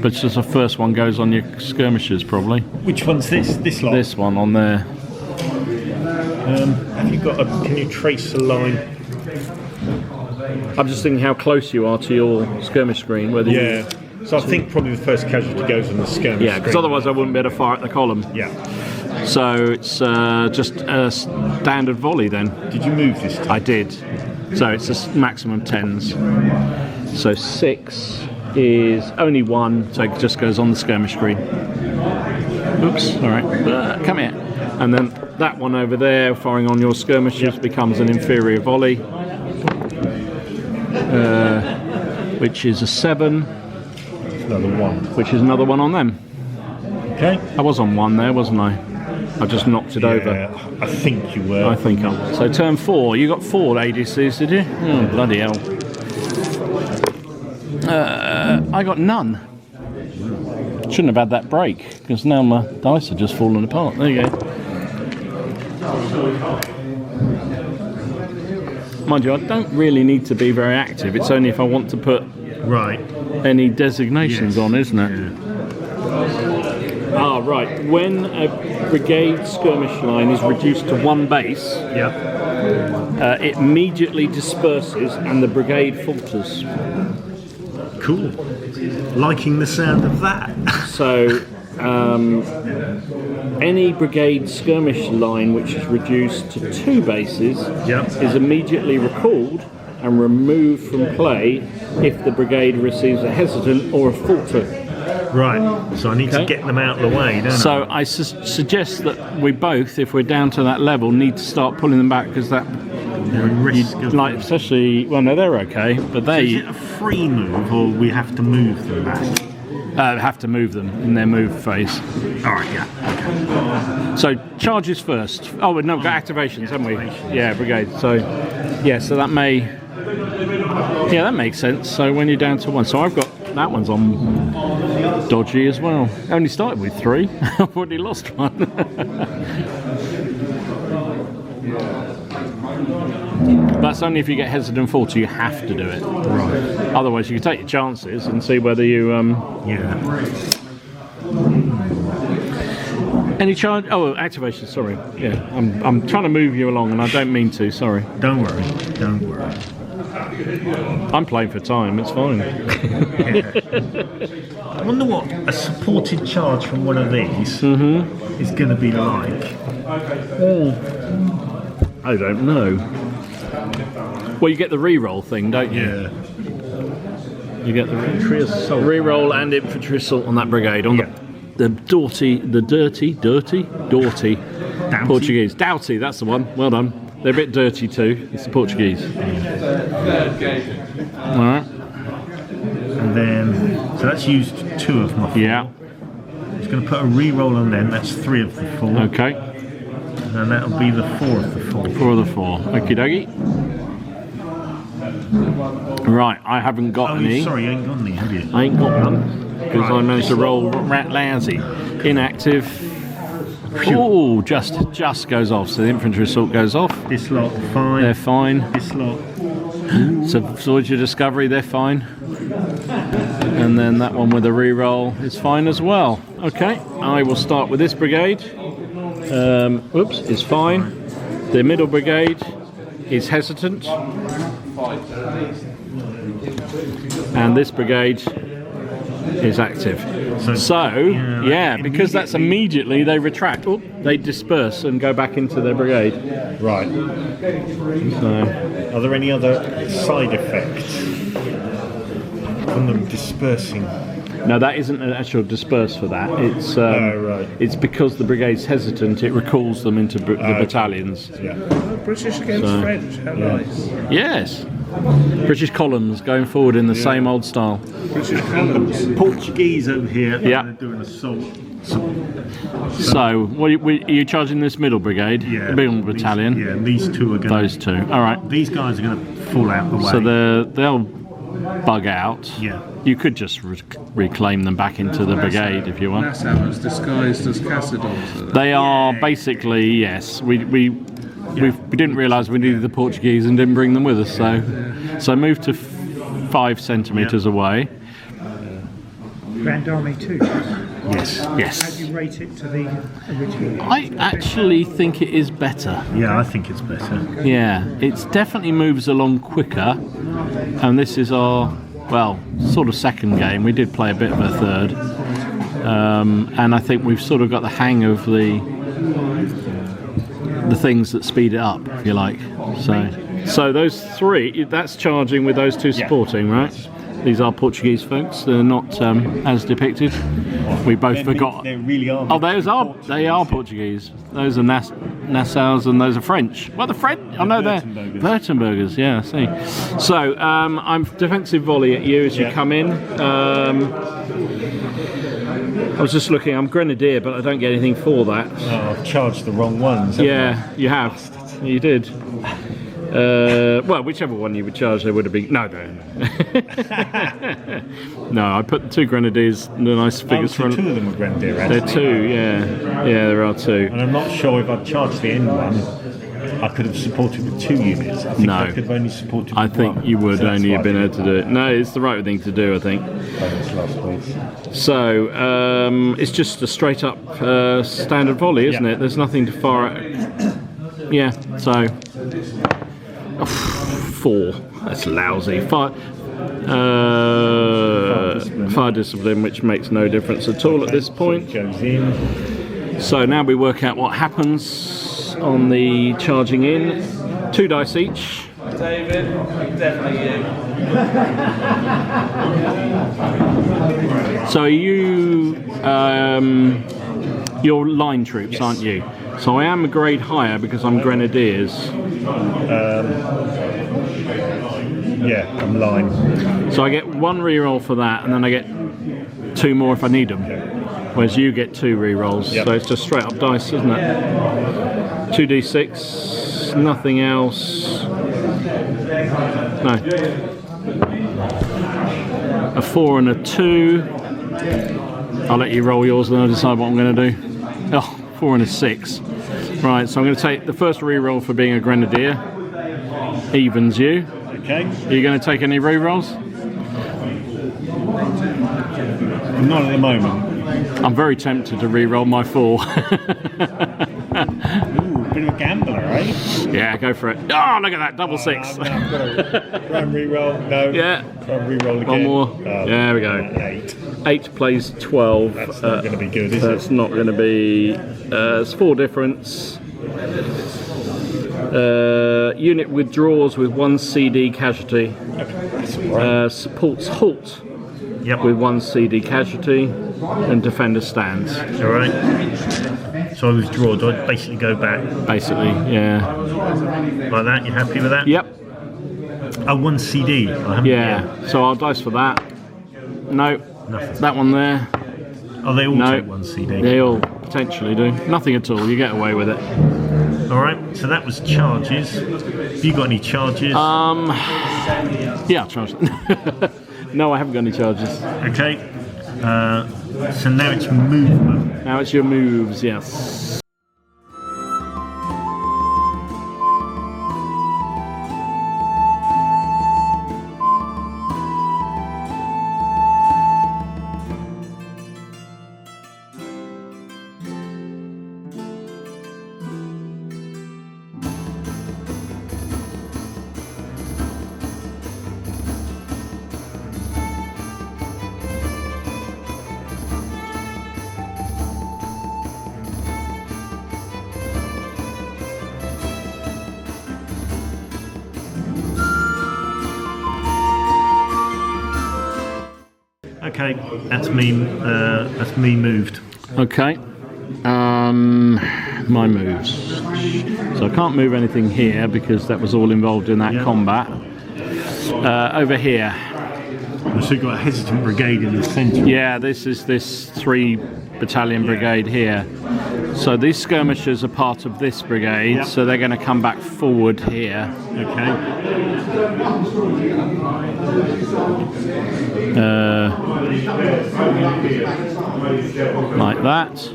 But just the first one goes on your skirmishers probably. Which one's this? This lot? This one on there. Have you got a... Can you trace the line? I'm just thinking how close you are to your skirmish screen. Whether Yeah. So I think probably the first casualty goes on the skirmish. yeah, because otherwise I wouldn't be able to fire at the column. Yeah. So it's just a standard volley then. Did you move this time? I did. So it's a maximum 10s. So 6 is only 1, so it just goes on the skirmish screen. Oops, alright. Come here. And then that one over there, firing on your skirmishers, becomes an inferior volley. Which is a 7. Another 1. Which is another 1 on them. Okay. I was on 1 there, wasn't I? I just knocked it over. I think you were. I think I'm. So turn 4. You got 4 ADCs, did you? Oh, bloody hell. I got none. Shouldn't have had that break, because now my dice are just falling apart. There you go. Mind you, I don't really need to be very active. It's only if I want to put any designations on, isn't it? Yeah. Ah, right. When a brigade skirmish line is reduced to 1 base, it immediately disperses and the brigade falters. Cool. Liking the sound of that. So, any brigade skirmish line which is reduced to 2 bases is immediately recalled and removed from play if the brigade receives a hesitant or a falter. Right, so I need to get them out of the way, don't I? So I suggest that we both, if we're down to that level, need to start pulling them back, because that... like, especially... Well, no, they're okay, but they... So is it a free move, or we have to move them back? Have to move them in their move phase. Alright, yeah. Okay. So, charges first. Oh, no, we've got activations, haven't we? Yeah, brigade. So, yeah, so that may... Yeah, that makes sense. So when you're down to 1. So I've got... That one's on dodgy as well. I only started with 3. I've already lost 1. That's only if you get hesitant falter, you have to do it. Right. Otherwise, you can take your chances and see whether you... Any charge? Oh, activation, sorry. Yeah, I'm trying to move you along and I don't mean to, sorry. Don't worry, don't worry. I'm playing for time, it's fine. I wonder what a supported charge from one of these is going to be like. I don't know. Well, you get the re-roll thing, don't you? Yeah. You get the re-roll and infantry assault on that brigade. On the dirty Portuguese. Doughty, that's the one. Well done. They're a bit dirty too. It's the Portuguese. Alright. And then, so that's used 2 of my 4. Yeah. It's going to put a re-roll on them. That's 3 of the 4. Okay. And that'll be the 4 of the 4. 4 of the 4. Okie dokie. Right, I haven't got any. Sorry, you ain't got any, have you? I ain't got none. Because I managed to roll rat lousy. Inactive. Oh, just goes off. So the infantry assault goes off. This lot, fine. They're fine. This lot. So Voyager Discovery, they're fine. And then that one with a re-roll is fine as well. Okay, I will start with this brigade. Oops, is fine. The middle brigade is hesitant. And this brigade is active. So because that's immediately they retract. Oh, they disperse and go back into their brigade. Right. So, are there any other side effects from them dispersing? no, that isn't an actual disperse for that. It's it's because the brigade's hesitant. It recalls them into the battalions. Yeah. British against French. How nice. Yes. British columns going forward in the same old style. British columns. Portuguese over here. Yeah. They're doing assault. So, are you charging this middle brigade? Yeah. The middle battalion? These 2 are going. Those 2. All right. These guys are going to fall out the way. So they'll bug out. Yeah. You could just reclaim them back into the brigade if you want. Nassau's disguised as Cassidons. They are basically, yes. We didn't realise we needed the Portuguese and didn't bring them with us. So move to 5 centimetres away. Grand Army 2. Yes. How do you rate it to the original? I actually think it is better. Yeah, I think it's better. Yeah, it definitely moves along quicker. And this is our, sort of second game. We did play a bit of a third. And I think we've sort of got the hang of the things that speed it up, if you like. So those 3, that's charging with those 2 supporting, right? These are Portuguese folks. They're not as depicted. We both forgot. They really are. Oh, they are Portuguese. Those are Nassau's and those are French. Well, the French. I know they're Württembergers. Yeah, I see. So I'm defensive volley at you as you come in. I was just looking, I'm Grenadier, but I don't get anything for that. Oh, I've charged the wrong ones. haven't Yeah, you have. You did. Well, whichever one you would charge, there would have been. No. No, I put the 2 Grenadiers, the nice figures so for. 2 of them were Grenadier, actually. They're 2, yeah. Yeah, there are 2. And I'm not sure if I'd charged the end one, I could have supported with 2 units. I think No. I could have only supported with I think 1. you would So that's only why have been I able to do it. No, it's the right thing to do, I think. Bonus last, please. So, it's just a straight up standard volley, isn't Yeah. it? There's nothing to fire at. Yeah, so. 4. That's lousy. Fire discipline, which makes no difference at all at this point. So it goes in. So now we work out what happens on the charging in. 2 dice each. David, definitely you. So you're line troops, aren't you? So I am a grade higher because I'm Grenadiers. Yeah, I'm line. So I get 1 reroll for that, and then I get 2 more if I need them. Whereas you get 2 rerolls. Yep. So it's just straight up dice, isn't it? 2d6, nothing else. No. A 4 and a 2. I'll let you roll yours, then I'll decide what I'm going to do. Oh, 4 and a 6. Right, so I'm going to take the first reroll for being a Grenadier. Evens you. Okay. Are you going to take any rerolls? Not at the moment. I'm very tempted to re-roll my 4. Ooh, bit of a gambler, eh? Yeah, go for it. Oh, look at that, double 6. No, I've got to try and re-roll. No. Yeah. Try and re-roll again. One more. There we go. 8. 8 plays 12. That's not going to be good, is That's it? not going to be. It's 4 difference. Unit withdraws with 1 CD casualty. That's all right. Supports halt Yep. with 1 CD casualty, and defender stands. All right. So I withdraw. Do I basically go back Basically, yeah. like that? You happy with that? Yep. Oh, 1 CD. I haven't Yeah. So I'll dice for that. No. Nothing. That one there. Oh, they all No. take 1 CD. They all potentially do. Nothing at all. You get away with it. All right. So that was charges. Have you got any charges? Yeah, I'll charge. No, I haven't got any charges. Okay. So now it's movement. Now it's your moves, yes. Okay, that's me. That's me moved. Okay. My moves. So I can't move anything here because that was all involved in that Yeah. combat. Over here. So you've got a hesitant brigade in the centre. Yeah, this is this 3 battalion brigade here. So these skirmishers are part of this brigade, Yep. so they're going to come back forward here. Okay. Like that.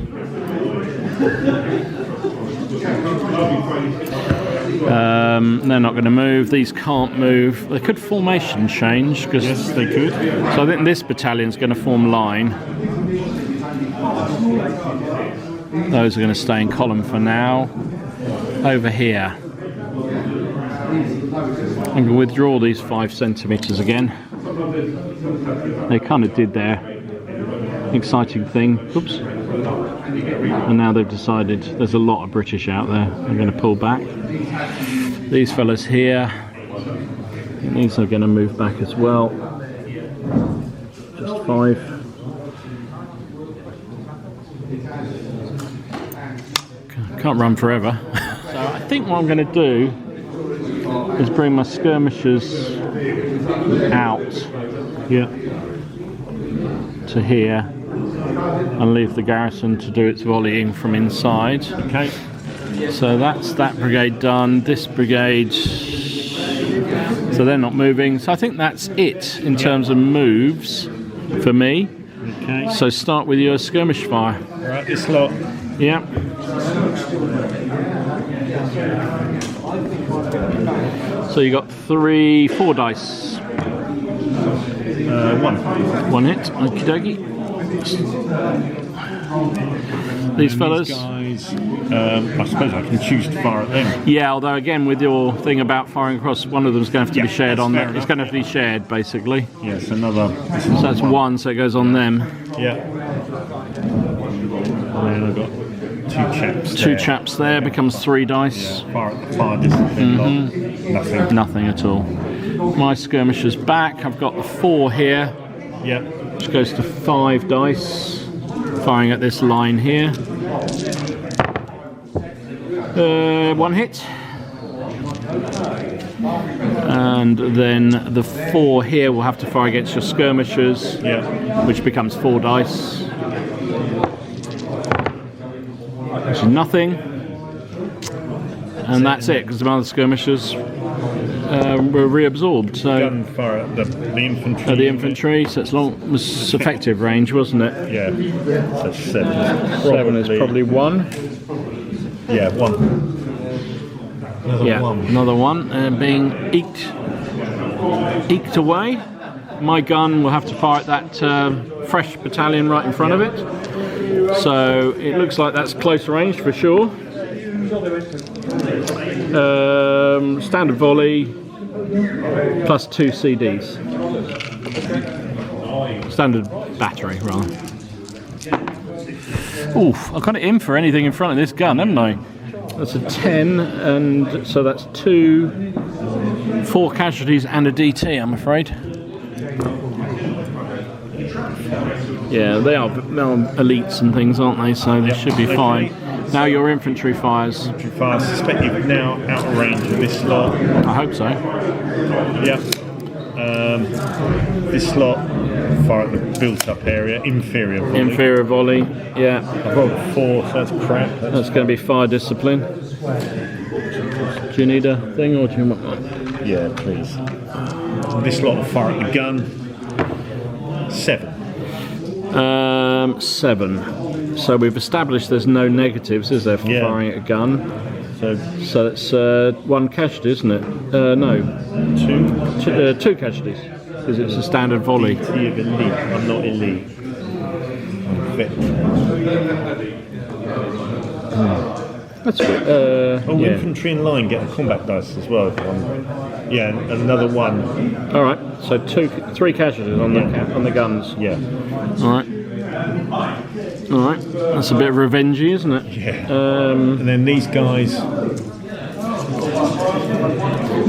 They're not going to move. These can't move. They could formation change because Yes, they could. so I think this battalion's going to form line. Those are going to stay in column for now. Over here, I'm going to withdraw these 5 centimeters again. They kind of did their exciting thing. Oops. And now they've decided there's a lot of British out there. I'm going to pull back. These fellas here, and these are going to move back as well. Just 5. Can't run forever. So I think what I'm going to do is bring my skirmishers out Yeah. to here, and leave the garrison to do its volleying from inside. Okay. So that's that brigade done. This brigade, so they're not moving. So I think that's it in terms of moves for me. Okay. So start with your skirmish fire. Right, this lot. Yeah. So you got 4 dice. One. 1 hit. Okie dokie. These fellas. These guys, I suppose I can choose to fire at them. Yeah, although again with your thing about firing across, one of them's going to have to be shared that's on fair there. It's enough, going to have to be shared basically. Yes, another. So that's 1, so it goes on them. Yeah. And then I've got 2 chaps. 2 chaps there, becomes 3 dice. Fire at the fire discipline lot. Nothing. Nothing at all. My skirmisher's back. I've got the 4 here, Yeah. which goes to 5 dice. Firing at this line here. 1 hit. And then the 4 here will have to fire against your skirmishers, Yeah. which becomes 4 dice. Which is nothing. And that's it, because the other skirmishers were reabsorbed. So Gunfire at the infantry. the infantry, so it's was effective range, wasn't it? Yeah. So 7. 7 is probably 1. Yeah, 1. Another Yeah, 1. another one being eked away. My gun will have to fire at that fresh battalion right in front of it. So it looks like that's close range for sure. Standard volley plus 2 CDs. Standard battery, rather. Oof, I got it in for anything in front of this gun, haven't I? That's a 10, and so that's 4 casualties and a DT, I'm afraid. Yeah, they are elites and things, aren't they? So they should be fine. Now your infantry fires. I suspect you've now out of range of this lot. I hope so. Yeah. This lot fire at the built-up area, inferior volley. Inferior volley, yeah. I've rolled 4, so that's crap. That's going to be fire discipline. Do you need a thing or do you want one? Yeah, please. This lot will fire at the gun. 7. 7. So we've established there's no negatives, is there, for firing at a gun? So it's 1 casualty, isn't it? No. 2. 2 casualties, because it's a standard volley. DT of elite. I'm not elite. I'm veteran. That's good. Infantry in line get a combat dice as well. Yeah, and another 1. All right. So 3 casualties on the guns. Yeah. All right. All right. That's a bit revengey, isn't it? Yeah. And then these guys.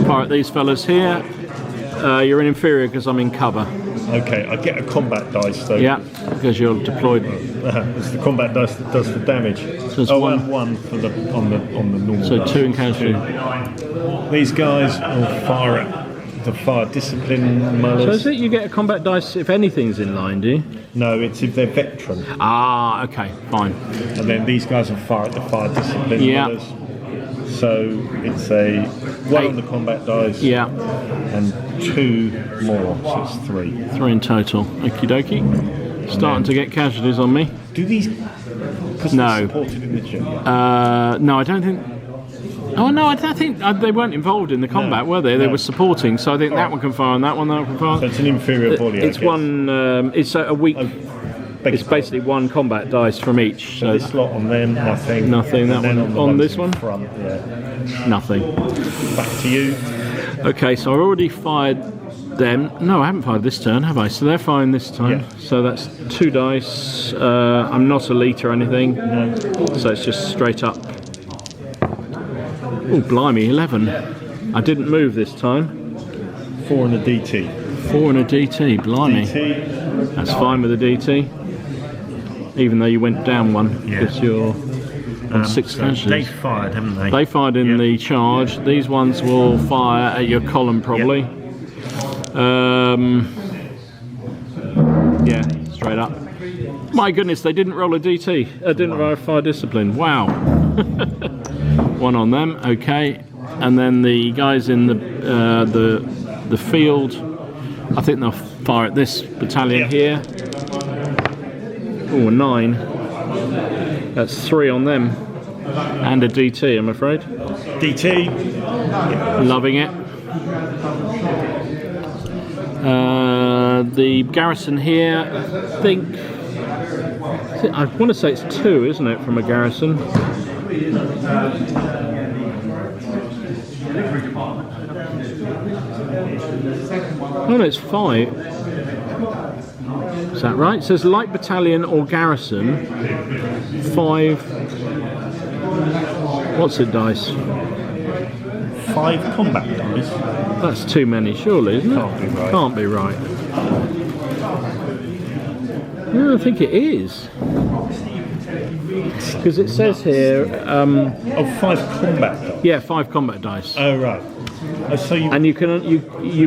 Fire at these fellas here. You're an inferior because I'm in cover. Okay, I get a combat dice though. Yeah, because you're deployed. It's the combat dice that does the damage. So it's 1. And 1 for the on the normal. So dice. 2 in casualty. These guys will fire at the fire discipline So mullers. is it you get a combat dice if anything's in line, do you? No, it's if they're veteran. Ah, okay, fine. And then these guys will fire at the fire discipline mullers. So it's a 1 on the combat dice. Yeah. And 2 more, so it's 3. 3 in total. Okie dokie. Starting to get casualties on me. Do these? Because No. they're supported in the jet. No, I don't think. Oh no, I don't think they weren't involved in the combat, were they? They were supporting. So I think that one can fire on that one. That one can fire. So it's an inferior volley. It's one. It's a weak. It's basically 1 combat dice from each. So this lot on them, nothing. Nothing. That And then one the on ones this in one. Front, yeah. Nothing. Back to you. Okay, so I already fired them. No, I haven't fired this turn, have I? So they're firing this time. Yeah. So that's 2 dice. I'm not elite or anything. No. So it's just straight up. Oh, blimey, 11. I didn't move this time. 4 and a DT. 4 and a DT, blimey. DT. That's fine with a DT. Even though you went down 1 because you're on 6 So casualties. they fired, haven't they? They fired in the charge. These ones will fire at your column probably. Yeah, straight up. My goodness, they didn't roll a DT. Didn't roll a fire discipline. Wow. One on them. Okay. And then the guys in the field, I think they'll fire at this battalion here. Oh, 9. That's 3 on them. And a DT, I'm afraid. DT. Loving it. The garrison here, I want to say it's 2, isn't it, from a garrison? Oh no, it's 5. Is that right? It says light battalion or garrison, 5. What's it, dice? 5 combat dice. That's too many, surely, isn't it? Can't be right. Can't be right. No, I think it is. Because it says here... 5 combat dice? Yeah, 5 combat dice. Oh, right. Oh, so and you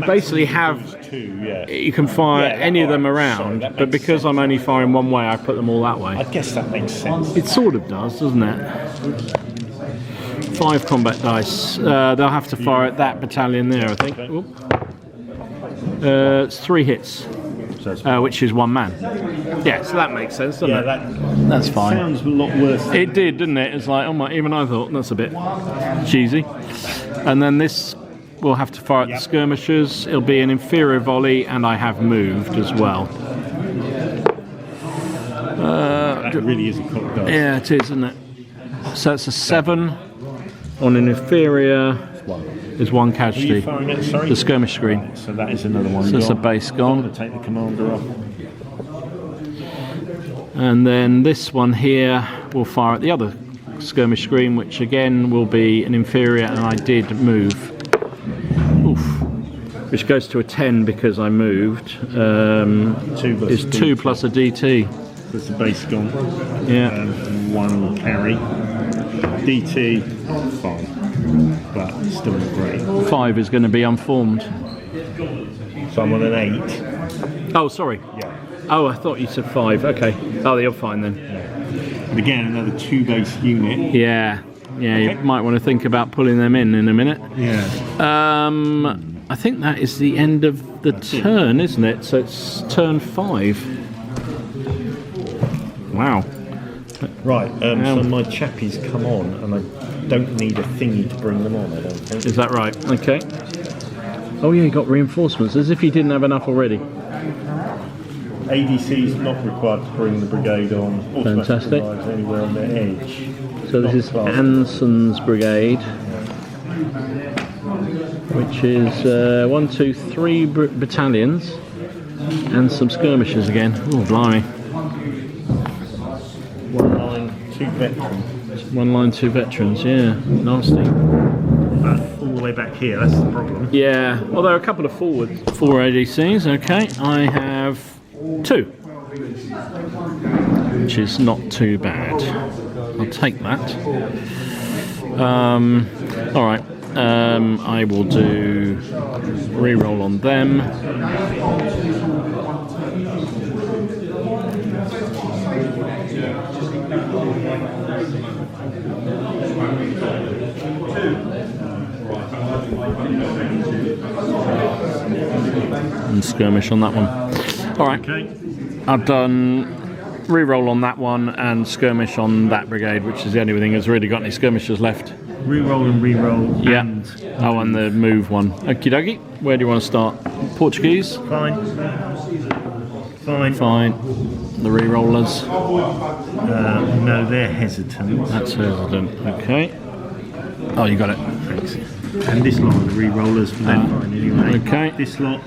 basically have... 2, yeah. You can fire any of them around, but because I'm only firing one way, I put them all that way. I guess that makes sense. It sort of does, doesn't it? 5 combat dice. They'll have to fire at that battalion there, I think. It's 3 hits, which is 1 man. Yeah, so that makes sense, doesn't it? That's fine. Sounds a lot worse. It did, didn't it? It's like, oh my, even I thought that's a bit cheesy. And then this will have to fire at the skirmishers. It'll be an inferior volley, and I have moved as well. That really is a cock dice. Yeah, it is, isn't it? So it's a 7 on an inferior. Is 1 casualty. Are you firing it? Sorry? The skirmish screen. So that is another one. So it's a base gone. I'm going to take the commander off. And then this one here will fire at the other skirmish screen, which again will be an inferior, and I did move. Oof. Which goes to a 10 because I moved. 2 is 2 plus a DT. That's the base gone. Yeah. 1 will carry. DT, fine. But still not great. 5 is going to be unformed. So I'm on an 8. Oh, sorry. Yeah. Oh, I thought you said 5. Okay. Oh, you're fine then. And again, another 2 base unit. Yeah. Yeah, okay. You might want to think about pulling them in a minute. Yeah. I think that is the end of the turn, isn't it? So it's turn 5. Wow. Right, so my chappies come on, and I don't need a thingy to bring them on, I don't think. Is that right? Okay. Oh yeah, you got reinforcements, as if you didn't have enough already. ADC's not required to bring the brigade on. Fantastic. Anywhere on their edge. So this is Anson's brigade, which is 1, 2, 3 battalions, and some skirmishers again. Oh, blimey. 1 line, 2 veterans. 1 line, 2 veterans, yeah. Nasty. All the way back here, that's the problem. Yeah, well, there are a couple of forwards. 4 ADCs, okay. I have 2, which is not too bad. I'll take that. Alright, I will do reroll on them. And skirmish on that one. Alright, okay. I've done reroll on that one and skirmish on that brigade, which is the only thing that's really got any skirmishers left. Reroll and reroll. Yeah. And the move one. Okie dokie. Where do you want to start? Portuguese? Fine. The re-rollers? No, they're hesitant. That's hesitant. Okay. Oh, you got it. Thanks. And this lot of the re-rollers, they're fine anyway. Okay. This lot,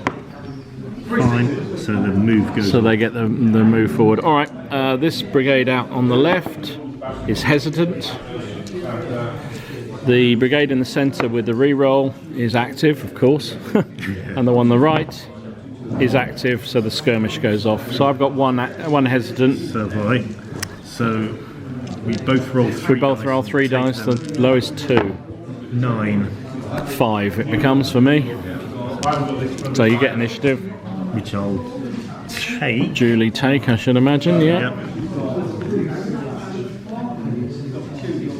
fine. So the move goes. So they get the move forward. All right. This brigade out on the left is hesitant. The brigade in the centre with the re-roll is active, of course, and the one on the right is active, so the skirmish goes off. So I've got one hesitant. So have I. So we both roll 3 We both roll 3 dice, the lowest 2. 9. 5 it becomes for me. So you get initiative. Which I'll take. Duly take, I should imagine, yeah. Yep.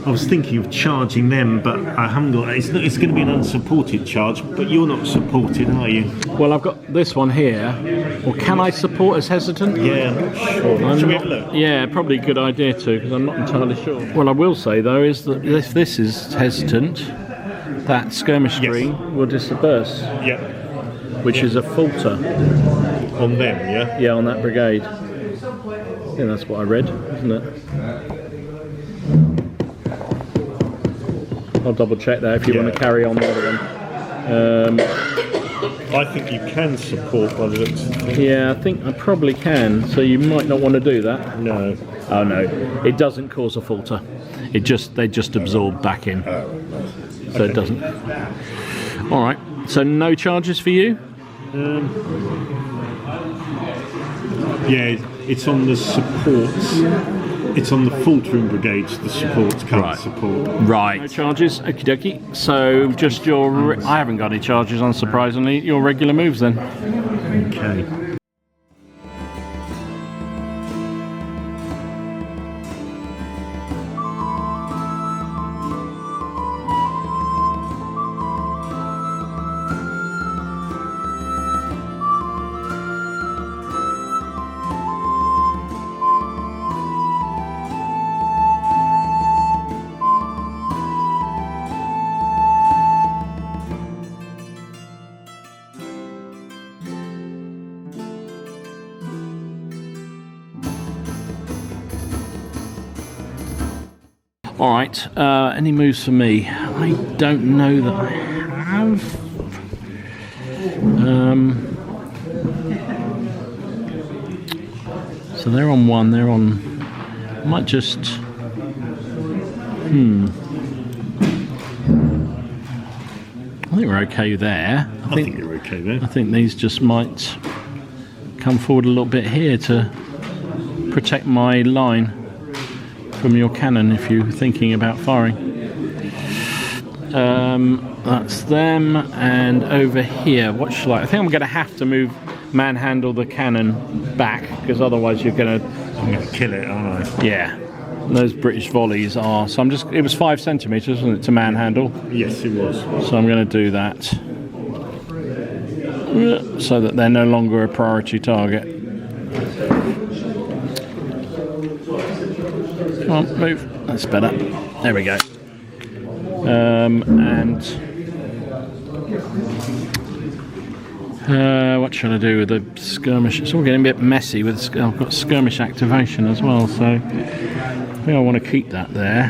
I was thinking of charging them, but I haven't got. It's going to be an unsupported charge, but you're not supported, are you? Well, I've got this one here. Well, can I support as hesitant? Yeah, I'm not sure. Shall we have a look? Yeah, probably a good idea too, because I'm not entirely sure. What I will say though is that if this is hesitant, that skirmish screen will disperse, Yeah. which is a falter. On them, yeah? Yeah, on that brigade. I think that's what I read, isn't it? I'll double check that if you want to carry on the other one. I think you can support by the looks of things. Yeah, I think I probably can, so you might not want to do that. No. Oh no, it doesn't cause a falter. They just absorb back in. So it doesn't. Alright, so no charges for you? Yeah, it's on the supports. It's on the faltering brigades, the supports can't support. Right. No charges, okie dokie. So just your... I haven't got any charges, unsurprisingly. Your regular moves then. Okay. Alright, any moves for me? I don't know that I have. So they're on one, they're on... I might just... I think we're okay there. I think you're okay there. I think these just might come forward a little bit here to protect my line from your cannon if you're thinking about firing. That's them, and over here, what shall I think I'm going to have to manhandle the cannon back, because otherwise you're going to... I'm going to kill it, aren't I? Yeah. Those British volleys are... So it was 5 centimetres, wasn't it, to manhandle? Yes, it was. So I'm going to do that. So that they're no longer a priority target. Come on, move. That's better. There we go. What should I do with the skirmish? It's all getting a bit messy with... I've got skirmish activation as well, so I think I want to keep that there.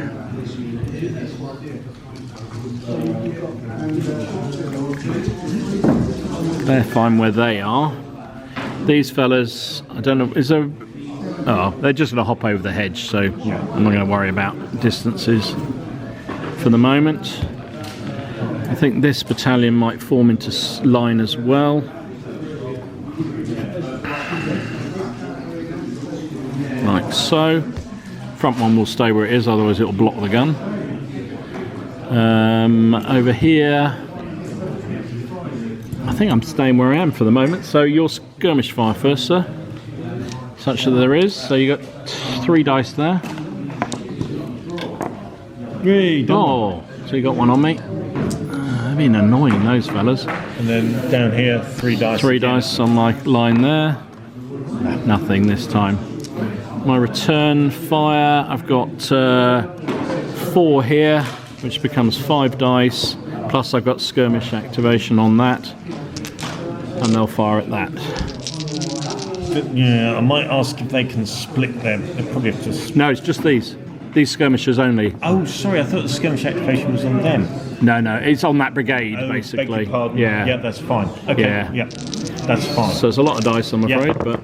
They're fine where they are. These fellas, I don't know, is there... Oh, they're just going to hop over the hedge, so I'm not going to worry about distances for the moment. I think this battalion might form into line as well. Like so. Front one will stay where it is, otherwise it will block the gun. Over here, I think I'm staying where I am for the moment. So your skirmish fire first, sir. Such that there is. So you got 3 dice there. Yay, oh, so you got one on me. They've been annoying, those fellas. And then down here, 3 dice. 3 dice on my line there. Nothing this time. My return fire, I've got 4 here, which becomes 5 dice. Plus I've got skirmish activation on that. And they'll fire at that. Yeah, I might ask if they can split them. They probably have to split. No, it's just these. These skirmishers only. Oh, sorry, I thought the skirmish activation was on them. No, it's on that brigade, Oh, basically. beg your pardon. Yeah. Yeah, that's fine. Okay, yeah, that's fine. So it's a lot of dice, I'm afraid, but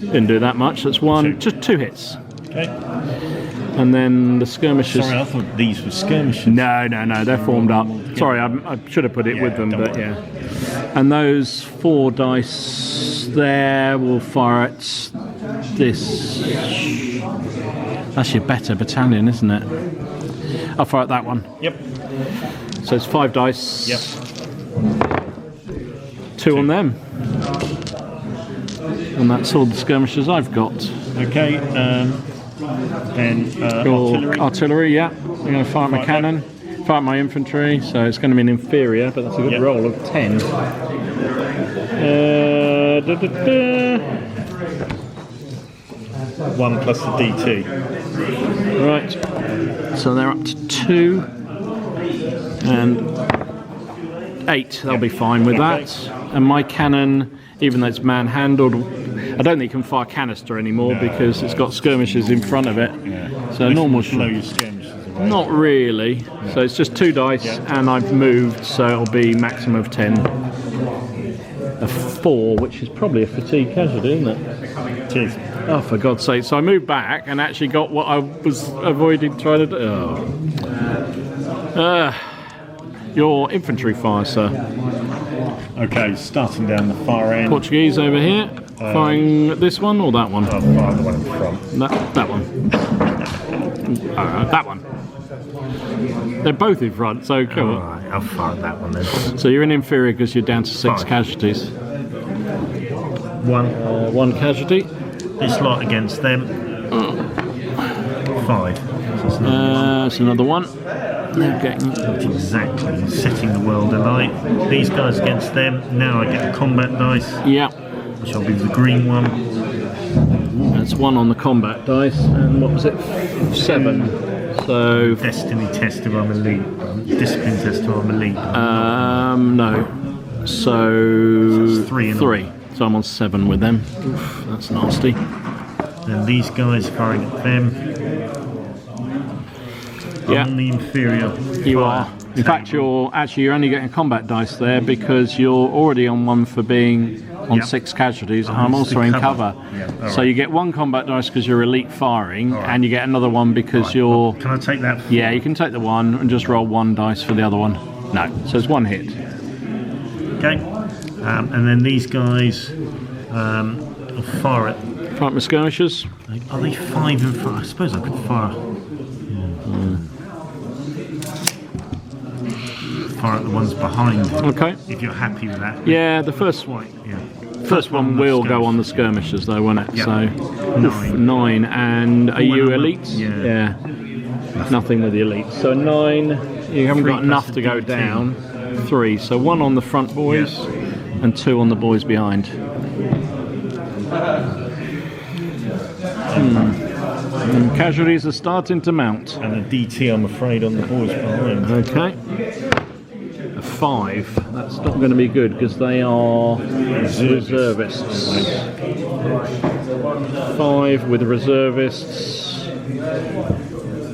didn't do that much. That's just 2 hits. Okay. And then the skirmishers... Sorry, I thought these were skirmishers. No, they're formed up. Sorry, I should have put it with them, but worry. And those 4 dice there will fire at this. That's your better battalion, isn't it? I'll fire at that one. Yep. So it's 5 dice. Yep. 2 on them. And that's all the skirmishers I've got. Okay. Then Your artillery, yeah. I'm going to fire my Fire cannon, fire my infantry, so it's going to be an inferior, but that's a good Yep. roll of 10. One plus the DT. Right, so they're up to 2 and 8. They'll be fine with that. And my cannon, even though it's man-handled, I don't think it can fire canister anymore because it's got skirmishers in front of it. Yeah. So normal Blow shot. your skirmishes away. Not really. So it's just 2 dice, and I've moved, so it'll be maximum of 10. A 4, which is probably a fatigue casualty, isn't it? Cheers. Oh, for God's sake. So I moved back and actually got what I was avoiding trying to do. Oh. Your infantry fire, sir. Okay, starting down the far end. Portuguese over here. Firing this one or that one? I'll fire the one in front. That one. That one. They're both in front, so come on. Alright, I'll fire that one then. So you're in inferior because you're down to 6 5. casualties. 1. 1 casualty. This lot against them. 5. So it's not It's another one. They're getting. exactly setting the world alight. These guys against them. Now I get a combat dice, Yeah. which will be the green one. That's 1 on the combat dice. And what was it? 7. So. Destiny test if I'm elite. Discipline test if I'm elite. No. So. it's 3 and 3. So I'm on 7 with them. Oof, that's nasty. And these guys firing at them. Yeah. I'm on the inferior. You fire are. In fact, you're only getting combat dice there because you're already on 1 for being on Yep. 6 casualties. I'm I'm used to also in cover. cover. Yeah, So alright. you get 1 combat dice because you're elite firing, Alright. and you get another one because you're. Can I take that? Yeah, you can take the 1 and just roll 1 dice for the other one. No, so it's 1 hit. Okay. And then these guys will fire it. Fight my skirmishers. Are they 5 and 5? I suppose I could fire. Fire at the ones behind. Okay. If you're happy with that. Yeah, the first Yeah. first one will go on the skirmishers though, won't it? Yeah. So 9. 9. And are you armor. elite? Yeah. Nothing with the elite. So 9. You haven't 3 got enough plus to a go DT. down. 3. So 1 on the front boys and 2 on the boys behind. Casualties are starting to mount. And a DT, I'm afraid, on the boys behind. Okay. A 5. That's not going to be good because they are reservists. 5 with reservists.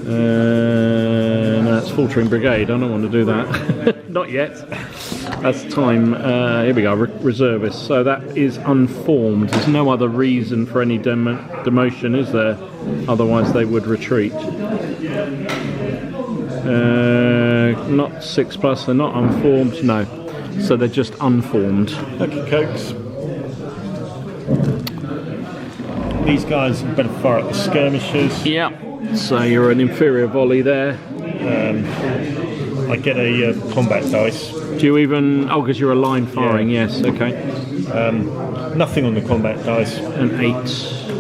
No, it's faltering brigade. I don't want to do that. Not yet. That's time. Here we go. Reservists. So that is unformed. There's no other reason for any demotion, is there? Otherwise, they would retreat. Not 6+. They're not unformed. No. So they're just unformed. Okay, cokes. These guys better fire at the skirmishers. Yeah. So you're an inferior volley there. I get a combat dice. Do you even? Oh, because you're a line firing. Yeah. Yes. Okay. Nothing on the combat dice. An 8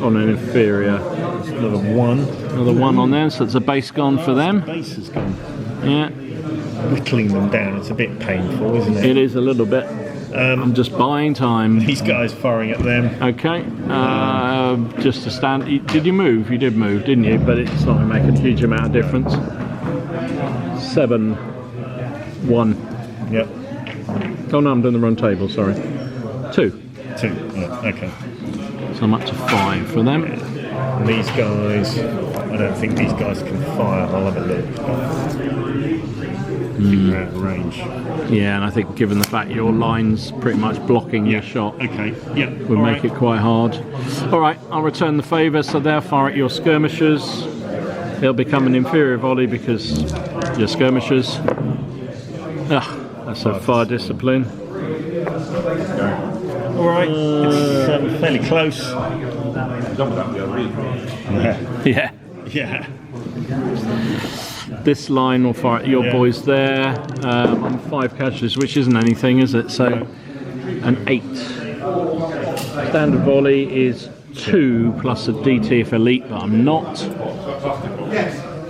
on an inferior. Another 1. Another 1 on there. So it's a base gone for them. Base has gone. Yeah. Whittling them down. It's a bit painful, isn't it? It is a little bit. I'm just buying time. These guys firing at them. Okay. Just to stand. Did you move? You did move, didn't you? But it's not going to make a huge amount of difference. 7. 1. Yep. Oh no, I'm doing the wrong table. Sorry. 2. 2. Yeah, okay. So I'm up to 5 for them. And these guys, I don't think these guys can fire. I'll have a look. I think they're out of range. Yeah, and I think given the fact your line's pretty much blocking your shot, Okay. Yeah. would make it quite hard. All right, I'll return the favour. So they'll fire at your skirmishers. They'll become an inferior volley because your skirmishers. That's a fire discipline. All right. It's fairly close. Yeah. Yeah. This line will fire at your boys there. On 5 casualties, which isn't anything, is it? So an 8. Standard volley is 2 plus a DT if elite, but I'm not.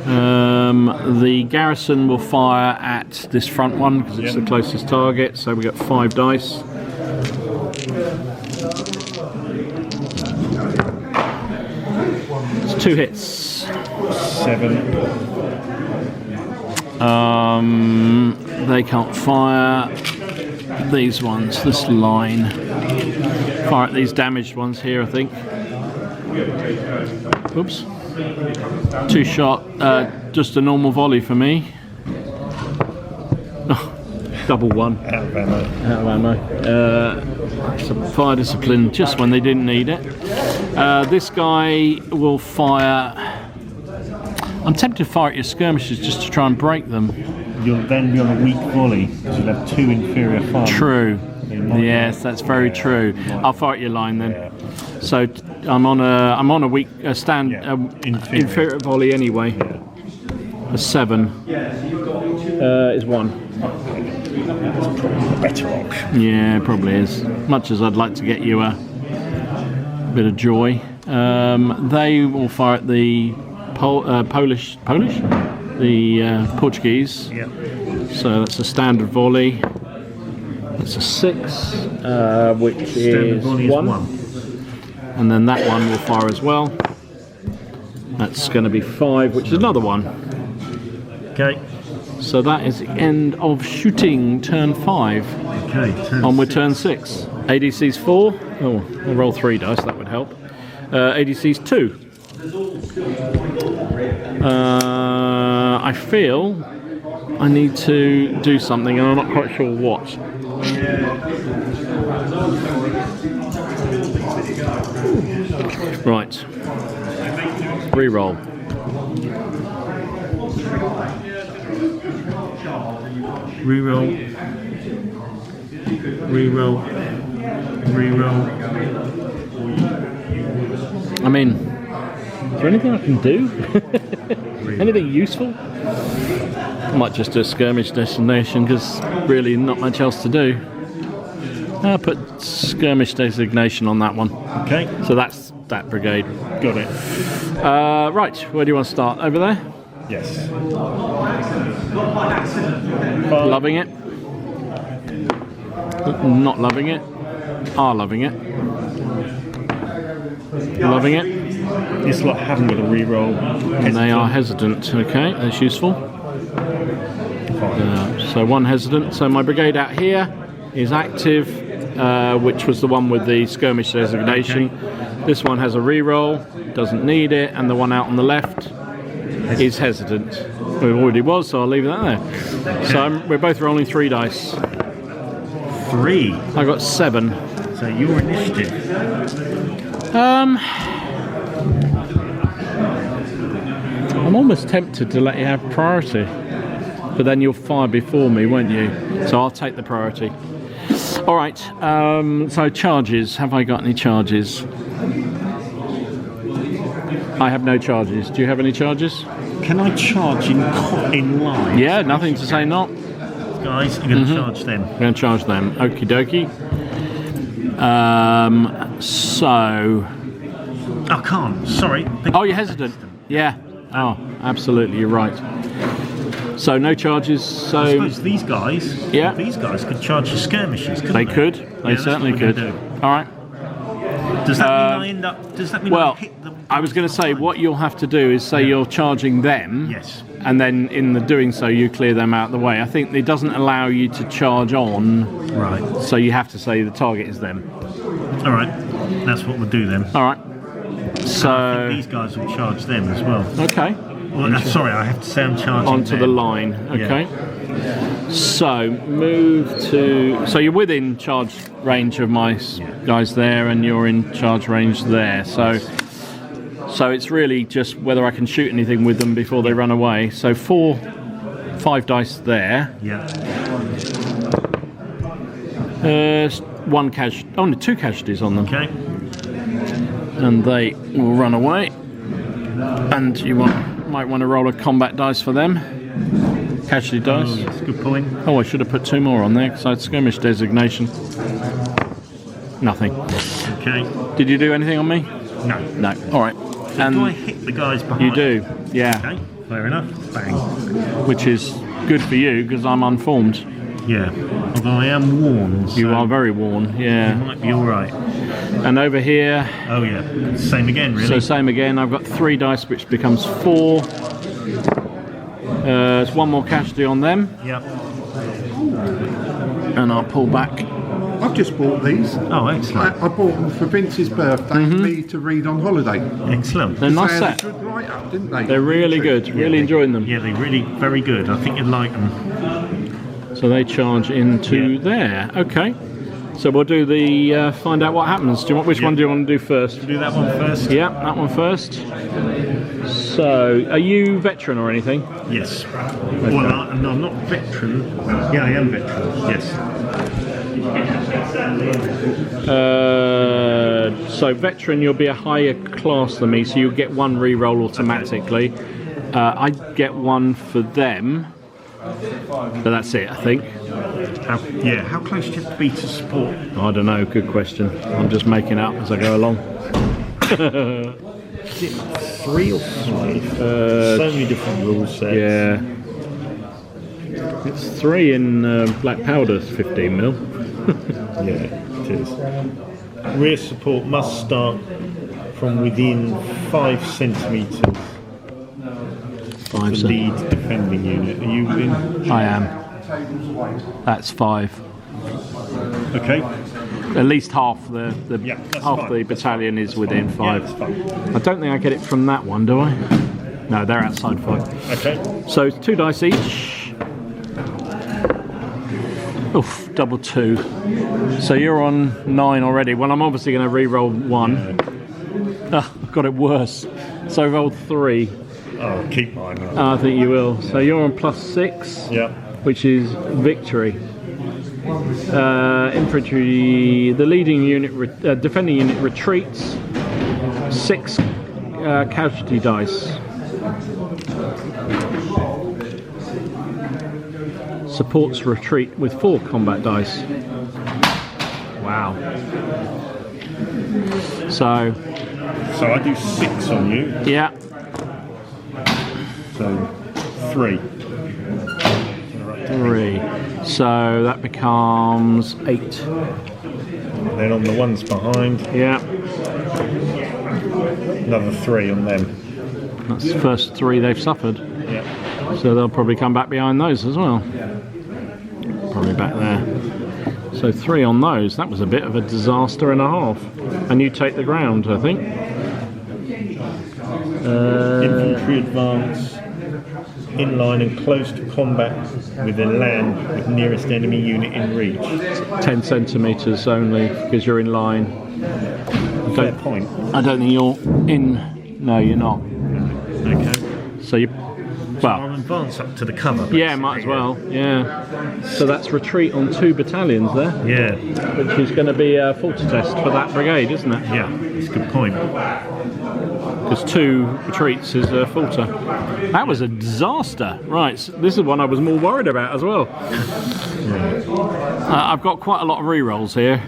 The garrison will fire at this front one because it's the closest target, so we got 5 dice. It's 2 hits. 7. They can't fire these ones, this line. Fire at these damaged ones here, I think. Oops. 2 shot, just a normal volley for me. Oh, double 1. Out of ammo. Out of ammo. Fire discipline just when they didn't need it. This guy will fire. I'm tempted to fire at your skirmishers just to try and break them. You'll then be on a weak volley because you'll have 2 inferior fire. True. Yes, that's very true. I'll fire at your line then. Yeah. So I'm on a weak inferior volley anyway. Yeah. A 7 is 1. Better option. Yeah, it probably is. Much as I'd like to get you a bit of joy, they will fire at the Portuguese. Yeah. So that's a standard volley. That's a 6, which is 1. And then that one will fire as well. That's going to be 5, which is another 1. Okay. So that is the end of shooting turn 5. Okay. On with turn 6. ADC's 4. Oh, I'll roll 3 dice, that would help. ADC's 2. I feel I need to do something and I'm not quite sure what. Right. Reroll. Reroll. Reroll. Reroll. I mean, is there anything I can do? Anything useful? I might just do a skirmish designation because really not much else to do. I'll put skirmish designation on that one. Okay. So that's that brigade. Got it. Right, where do you want to start? Over there? Yes. Loving it. Not loving it. Are loving it. Loving it. This lot haven't got a reroll. And they are hesitant. Okay, that's useful. So 1 hesitant. So my brigade out here is active, which was the one with the skirmish designation. Okay. This one has a reroll, doesn't need it, and the one out on the left is hesitant. It already was, so I'll leave that there. Okay. So we're both rolling 3 dice. 3. I got 7. So your initiative. I'm almost tempted to let you have priority, but then you'll fire before me, won't you? So I'll take the priority. All right. So charges. Have I got any charges? I have no charges. Do you have any charges? Can I charge in line? Yeah, nothing to say not. Guys, I'm going to charge them. I'm going to charge them. Okie dokie. So. I can't. Sorry. Oh, you're hesitant. Yeah. Oh, absolutely. You're right. So no charges. So I suppose these guys. Yeah. These guys could charge the skirmishes. They could. They certainly could. All right. Does that mean I end up? Does that mean I hit the? I was going to say what you'll have to do is say you're charging them. Yes. And then in the doing so, you clear them out of the way. I think it doesn't allow you to charge on. Right. So you have to say the target is them. All right. That's what we'll do then. All right. So I think these guys will charge them as well. Okay. Well, sorry, I have to say I'm charging onto the line. Okay. Yeah. So move to. So you're within charge range of my guys there, and you're in charge range there. So it's really just whether I can shoot anything with them before they run away. So 5 dice there. Yeah. 1 casualty. Only 2 casualties on them. Okay. And they will run away. And you might want to roll a combat dice for them. Casualty dice. Oh, that's a good point. Oh, I should have put 2 more on there because I had skirmish designation. Nothing. Okay. Did you do anything on me? No. No. All right. And do I hit the guys behind? you do, yeah. Okay, fair enough. Bang. Which is good for you because I'm unformed. Yeah, although I am worn. So You are very worn, you yeah. might be all right. And over here, Oh yeah, same again, really. so same again. I've got 3 dice, which becomes 4. There's 1 more casualty on them, Yep. and I'll pull back. I've just bought these. Oh, excellent. I bought them for Vince's birthday and me to read on holiday. Excellent. They're nice They had set. a good write-up, didn't they? They're really good. Really enjoying them. Yeah, they're really very good. I think you'd like them. So they charge into there. Okay. So we'll do the find out what happens. Do you want which one do you want to do first? Do that one first. Yeah, that one first. So, are you veteran or anything? Yes. Well, no, I'm not veteran. Yeah, I am veteran. Yes. So veteran, you'll be a higher class than me, so you'll get 1 reroll automatically. I get 1 for them, but that's it, I think. How close do you have to be to support? I don't know. Good question. I'm just making up as I go along. 3 or 5? So many different rule sets. Yeah. It's 3 in black powder, 15 mil. Yeah, it is. Rear support must start from within 5 centimetres. 5 The cent. lead defending unit. Are you in? I am. That's 5. Okay. At least half the Yeah, that's half fine. the battalion is within Yeah, 5. that's fine. I don't think I get it from that one, do I? No, they're outside 5. Okay. So 2 dice each. Oof, double 2. So you're on 9 already. Well, I'm obviously going to re-roll 1. Oh, I've got it worse. So roll 3. Oh, keep mine. I think you will. So you're on +6, Yeah. which is victory. Infantry, the leading unit, defending unit retreats. 6 casualty dice. Supports retreat with 4 combat dice. Wow. So, So I do 6 on you. yeah. So 3. 3. So that becomes 8. Then on the ones behind, Yeah. another 3 on them. That's the first 3 they've suffered. Yeah. So they'll probably come back behind those as well. Probably back there. So 3 on those. That was a bit of a disaster and a half. And you take the ground, I think. Infantry advance in line and close to combat with the land with nearest enemy unit in reach. 10 centimetres only because you're in line. Fair point. I don't think you're in. No, you're not. Okay. So you. Well, I'll advance up to the cover. yeah, might as well. Yeah. So that's retreat on 2 battalions there, Yeah. which is going to be a falter test for that brigade, isn't it? Yeah. It's a good point. Because 2 retreats is a falter. That was a disaster. Right, so this is one I was more worried about as well. I've got quite a lot of re-rolls here.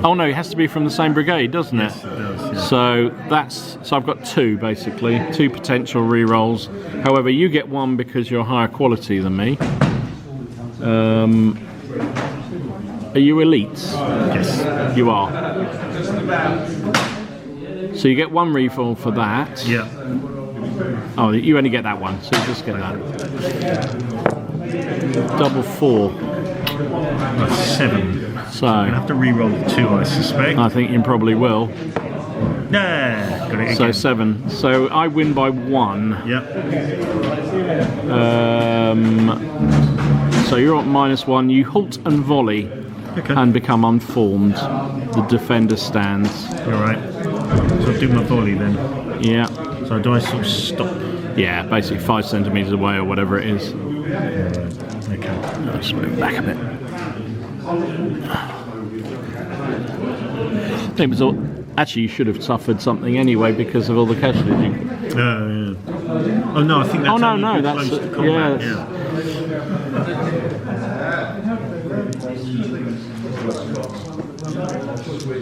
Oh no, it has to be from the same brigade, doesn't it? Yes, it does. Yeah. So I've got 2 basically, 2 potential re-rolls. However, you get 1 because you're higher quality than me. Are you elites? Yes. You are. So you get 1 refill for that. Yeah. Oh, you only get that 1, so you just get that. Double 4. That's 7. I So have to re-roll the 2, I suspect. I think you probably will. Yeah. Got it So again. 7. So I win by 1. Yeah. So you're at -1. You halt and volley Okay. and become unformed. The defender stands. All right. So I'll do my volley then. Yeah. So do I sort of stop? Yeah, basically 5 centimetres away or whatever it is. Okay. I'll just move back a bit. It was all, actually, you should have suffered something anyway because of all the casualties. Yeah. Oh no, I think that's No, only no, if you're that's close to combat. yeah. I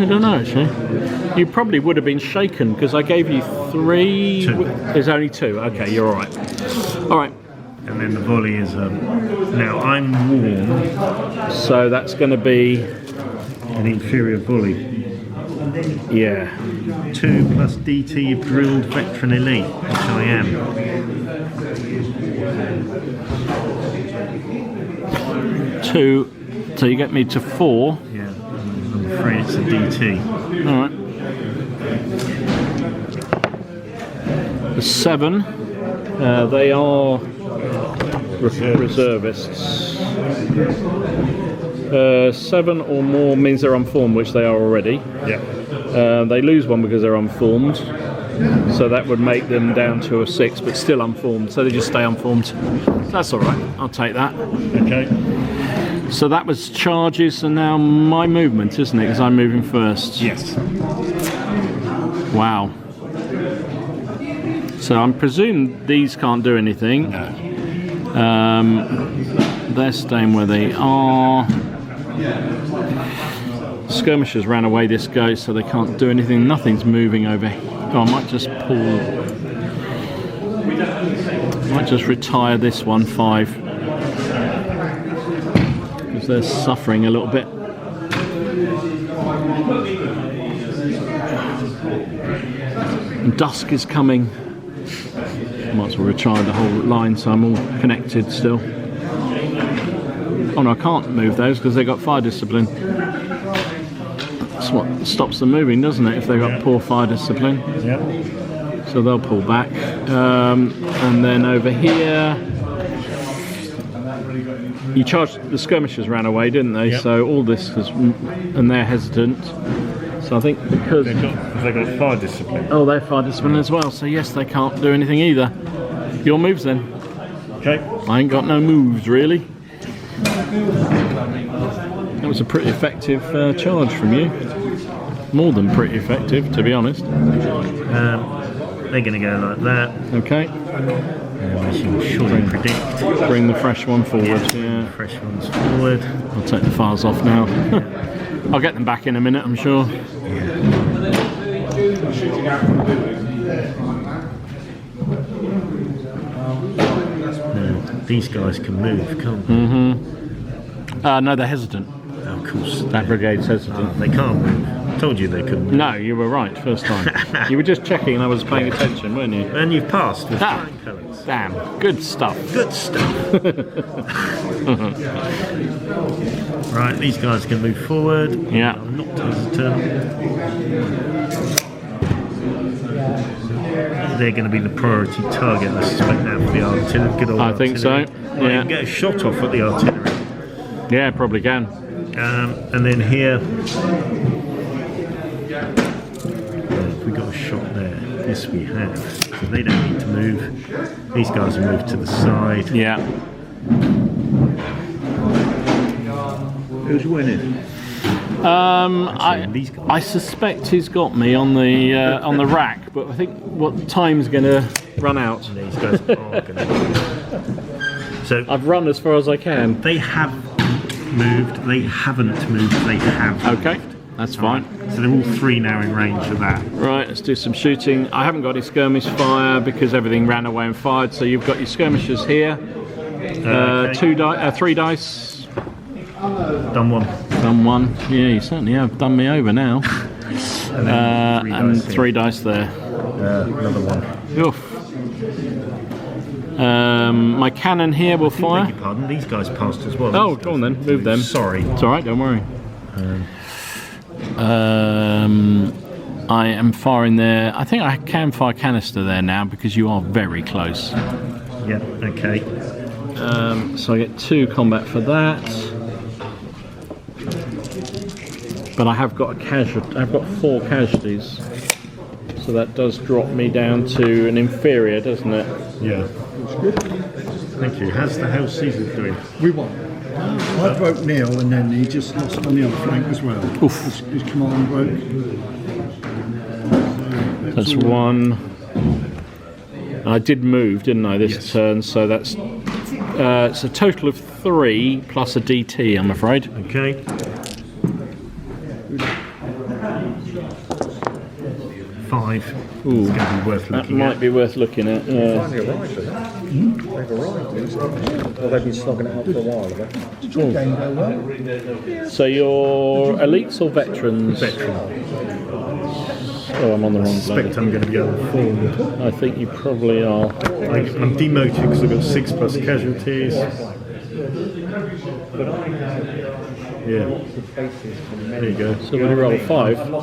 don't know actually. You probably would have been shaken because I gave you 3. Two. There's only 2. Okay, you're all right. All right. And then the volley is now I'm warm. So that's going to be An inferior volley. yeah. 2 plus DT of drilled veteran elite, which I am. 2. So you get me to 4. Yeah, I'm afraid it's a DT. All right. The 7. They are reservists. 7 or more means they're unformed, which they are already. Yeah. They lose 1 because they're unformed, so that would make them down to a 6, but still unformed. So they just stay unformed. That's all right. I'll take that. Okay. So that was charges, and now my movement, isn't it? Because I'm moving first. Yes. Wow. So I presume these can't do anything. No. They're staying where they are. Skirmishers ran away this go, so they can't do anything. Nothing's moving over here. Oh, I might just pull. Might just retire this one 5 because they're suffering a little bit. And dusk is coming. Might as well retire the whole line so I'm all connected still. Oh no, I can't move those because they've got fire discipline. That's what stops them moving, doesn't it, if they've got poor fire discipline? Yeah. So they'll pull back. And then over here, you charged, the skirmishers ran away, didn't they? Yep. So all this is, and they're hesitant. So I think because They've got fire discipline. oh, they're fire discipline as well. So yes, they can't do anything either. Your moves then. Okay. I ain't got no moves really. That was a pretty effective charge from you. More than pretty effective, to be honest. They're going to go like that. Okay. As you surely predict. Bring the fresh one forward. Yeah. Fresh ones forward. I'll take the files off now. I'll get them back in a minute, I'm sure. Now, these guys can move, can't they? No, they're hesitant. Oh, of course. That brigade's hesitant. They can't move. I told you they couldn't move. No, you were right first time. You were just checking and I was paying attention, weren't you? And you've passed with Ah. flying colours. Damn, good stuff. Good stuff. Right, these guys can move forward. Yeah. I'm not hesitant. They're going to be the priority target, I suspect, now for the artillery. Good old I think so, artillery. Well, you yeah. can get a shot off at the artillery. Yeah, probably can. And then here, we got a shot there. Yes, we have. So they don't need to move. These guys will move to the side. Yeah. Who's winning? These guys. I suspect he's got me on the rack, but I think what time's going to run out. These guys are going to. So I've run as far as I can. they have moved. They haven't moved. They have. Okay, that's fine. So they're all 3 now in range of that. Right, let's do some shooting. I haven't got any skirmish fire because everything ran away and fired. So you've got your skirmishers here. Okay. 3 dice. Done one. Done 1. Yeah, you certainly have done me over now. And then 3 dice there. Another one. Oof. My cannon here will Beg fire. your pardon. These guys passed as well. Oh, These go on guys then. Move them. Sorry. It's all right. Don't worry. I am firing there. I think I can fire canister there now because you are very close. Yeah. Okay. So I get 2 combat for that. But I have got a casualty. I've got 4 casualties. So that does drop me down to an inferior, doesn't it? Yeah. Thank you. How's the house season doing? We won. I broke Neil and then he just lost on the other flank as well. Oof. His command broke. That's 1. I did move, didn't I, this Yes. turn, so that's It's a total of 3 plus a DT, I'm afraid. Okay. 5. Ooh, It's going to be worth that looking might at. be worth looking at. Yeah. Finally arrived, have they? They've arrived. Well, they've been slogging it up for a while, have they? Did your game go well? So you're elites or veterans? Veteran. Oh, I'm on the wrong Expect bloke. I'm going to be on forward. I think you probably are. I'm demoted because I've got 6 plus casualties. Yeah. There you go. So when you roll 5,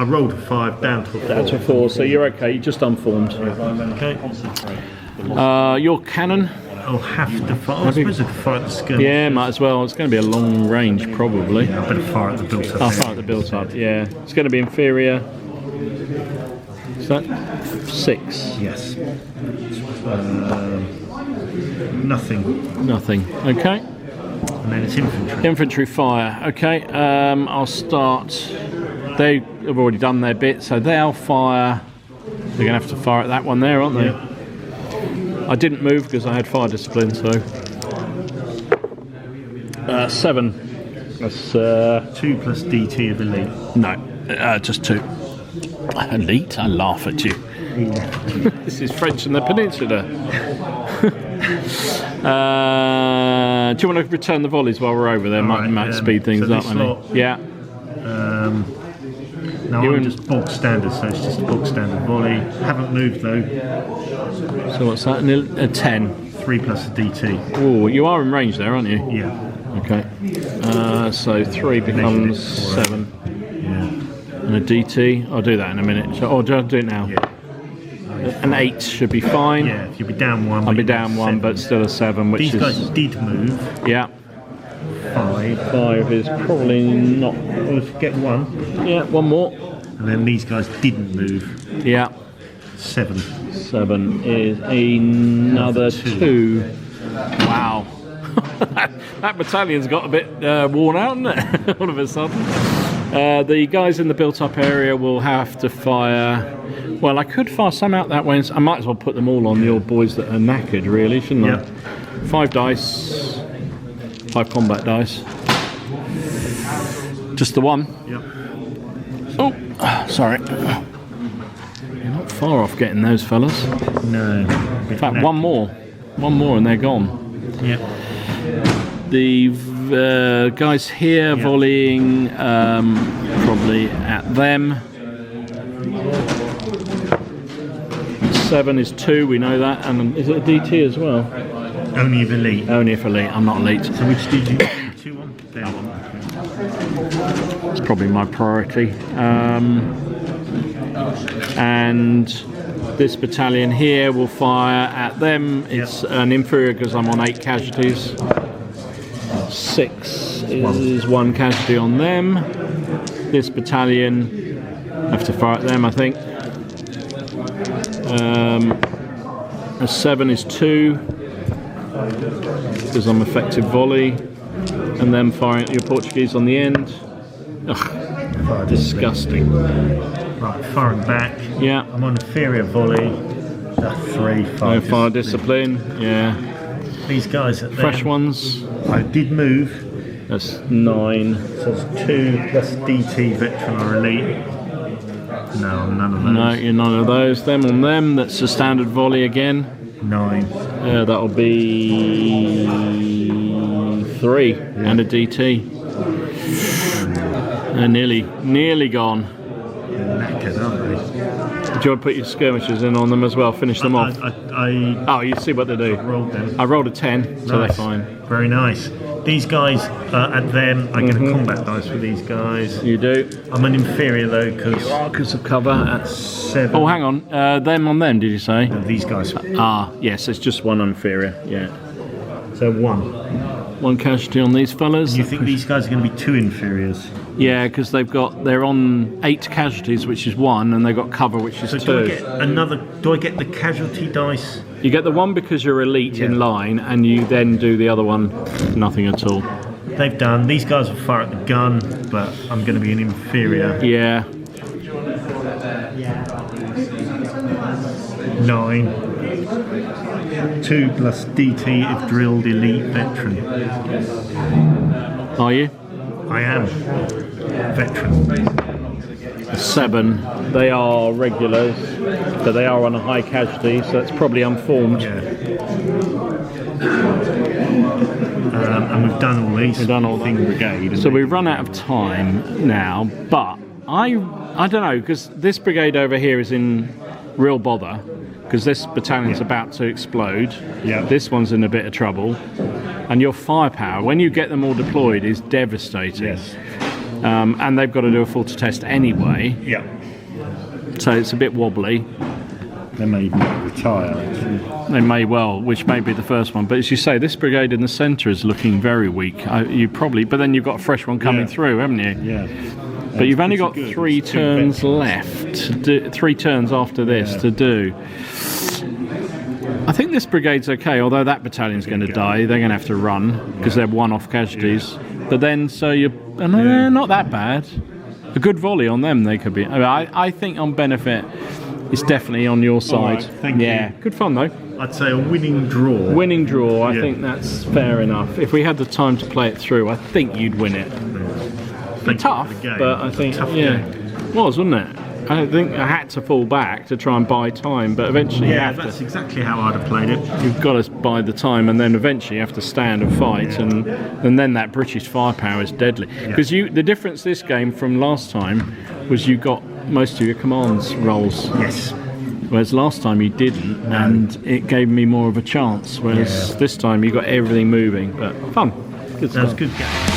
I rolled a 5 down to a 4. down to 4, so you're okay, you're just unformed. Okay. Your cannon? I'll have to fire. I suppose I could fire at the skirmish. Yeah, might as well. It's going to be a long range, probably. I better fire at the built up. I'll fire at the built up, yeah. It's going to be inferior. Is that 6? Yes. Nothing. Nothing. Okay. And then it's infantry. Infantry fire. Okay. I'll start. They have already done their bit, so they'll fire. They're going to have to fire at that one there, aren't they? Yeah. I didn't move because I had fire discipline, so 7. That's 2 plus DT of elite. no, just 2. Elite? I laugh at you. This is French in the Peninsula. Do you want to return the volleys while we're over there? Might Alright, speed things so up, this maybe. lot- Yeah. No, You I'm and- just bog standard, so it's just a bog standard volley. Haven't moved though. So what's that? A 10. 3 plus a DT. Oh, you are in range there, aren't you? Yeah. Okay. So 3 becomes 7. Yeah. And a DT. I'll do that in a minute. Or do I do it now? Yeah. An 8 should be fine. Yeah. If you'll be down 1. I'll be down 1, but still a 7, which these is... guys did move. Yeah. 5. 5 is probably not... Well, if you get 1, Yeah, 1 more. and then these guys didn't move. Yeah. 7. 7 is another 2. Wow. That battalion's got a bit worn out, hasn't it? All of a sudden. The guys in the built-up area will have to fire... Well, I could fire some out that way. I might as well put them all on your boys that are knackered, really, shouldn't I? 5 dice. 5 combat dice. Just the 1. Yep. Oh, sorry. You're not far off getting those fellas. No. In fact, 1 more. 1 more and they're gone. Yep. The guys here volleying probably at them. 7 is 2, we know that. And is it a DT as well? Only if elite. Only if elite, I'm not elite. So which did you 2 on? There one. It's probably my priority. And this battalion here will fire at them. It's an inferior because I'm on 8 casualties. 6 is 1 casualty on them. This battalion have to fire at them, I think. A 7 is 2 because I'm effective volley, and then firing at your Portuguese on the end. Ugh, disgusting. Right, firing back. Yeah. I'm on inferior volley. 3, 5. No fire discipline. Yeah. These guys at Fresh them, ones. I did move. That's 9. So it's 2 plus DT veteran or elite. No, none of those. No, you're none of those. Them on them. That's a standard volley again. 9. That'll be 3 and a DT. They're nearly gone. They're knackered, aren't they? Do you want to put your skirmishers in on them as well? Finish them off. I Oh, you see what they do. rolled them. I rolled a 10, so Nice. they're fine. Very nice. These guys at them, I get a combat dice with these guys. You do. I'm an inferior though because Because of cover. At 7. Oh, hang on. Them on them, did you say? These guys. Ah, yes, it's just 1 inferior. Yeah. So 1. 1 casualty on these fellas. You think these guys are going to be 2 inferiors? Yeah, because they're on 8 casualties, which is 1, and they've got cover, which is So 2. do I get the casualty dice? You get the 1 because you're elite in line, and you then do the other one, nothing at all. They've done. These guys will fire at the gun, but I'm going to be an inferior. Yeah. 9. 2 2 plus DT if drilled elite veteran. Are you? I am veteran. 7. They are regulars, but they are on a high casualty, so it's probably unformed. Yeah. And we've done all these. We've done all thing brigade. So we've run out of time now, but I don't know, because this brigade over here is in real bother, because this battalion's about to explode. Yeah. This one's in a bit of trouble, and your firepower, when you get them all deployed, is devastating. Yes. And they've got to do a full to test anyway, Yeah. so it's a bit wobbly. They may even retire, actually. They may well, which may be the first one. But as you say, this brigade in the centre is looking very weak. But then you've got a fresh one coming through, haven't you? Yeah. But you've only got Pretty good. 3 It's 2 turns veterans. left, to do, 3 turns after this to do. I think this brigade's okay, although that battalion's going to die. They're going to have to run because they're one-off casualties. But then, not that bad. A good volley on them, they could be. I think on benefit, it's definitely on your side. right, thank you. Good fun though. I'd say a winning draw. Winning draw, I Yeah. think that's fair enough. If we had the time to play it through, I think you'd win it. Thank Tough, you for the game. but I think Tough yeah, game. it was, wasn't it? I think I had to fall back to try and buy time, but eventually you Yeah, have that's to. exactly how I'd have played it. You've got to buy the time, and then eventually you have to stand and fight, and then that British firepower is deadly. Because the difference this game from last time was you got most of your commands rolls. Yes. Whereas last time you didn't, and it gave me more of a chance. Whereas this time you got everything moving, but fun. Good That was stuff. a good game.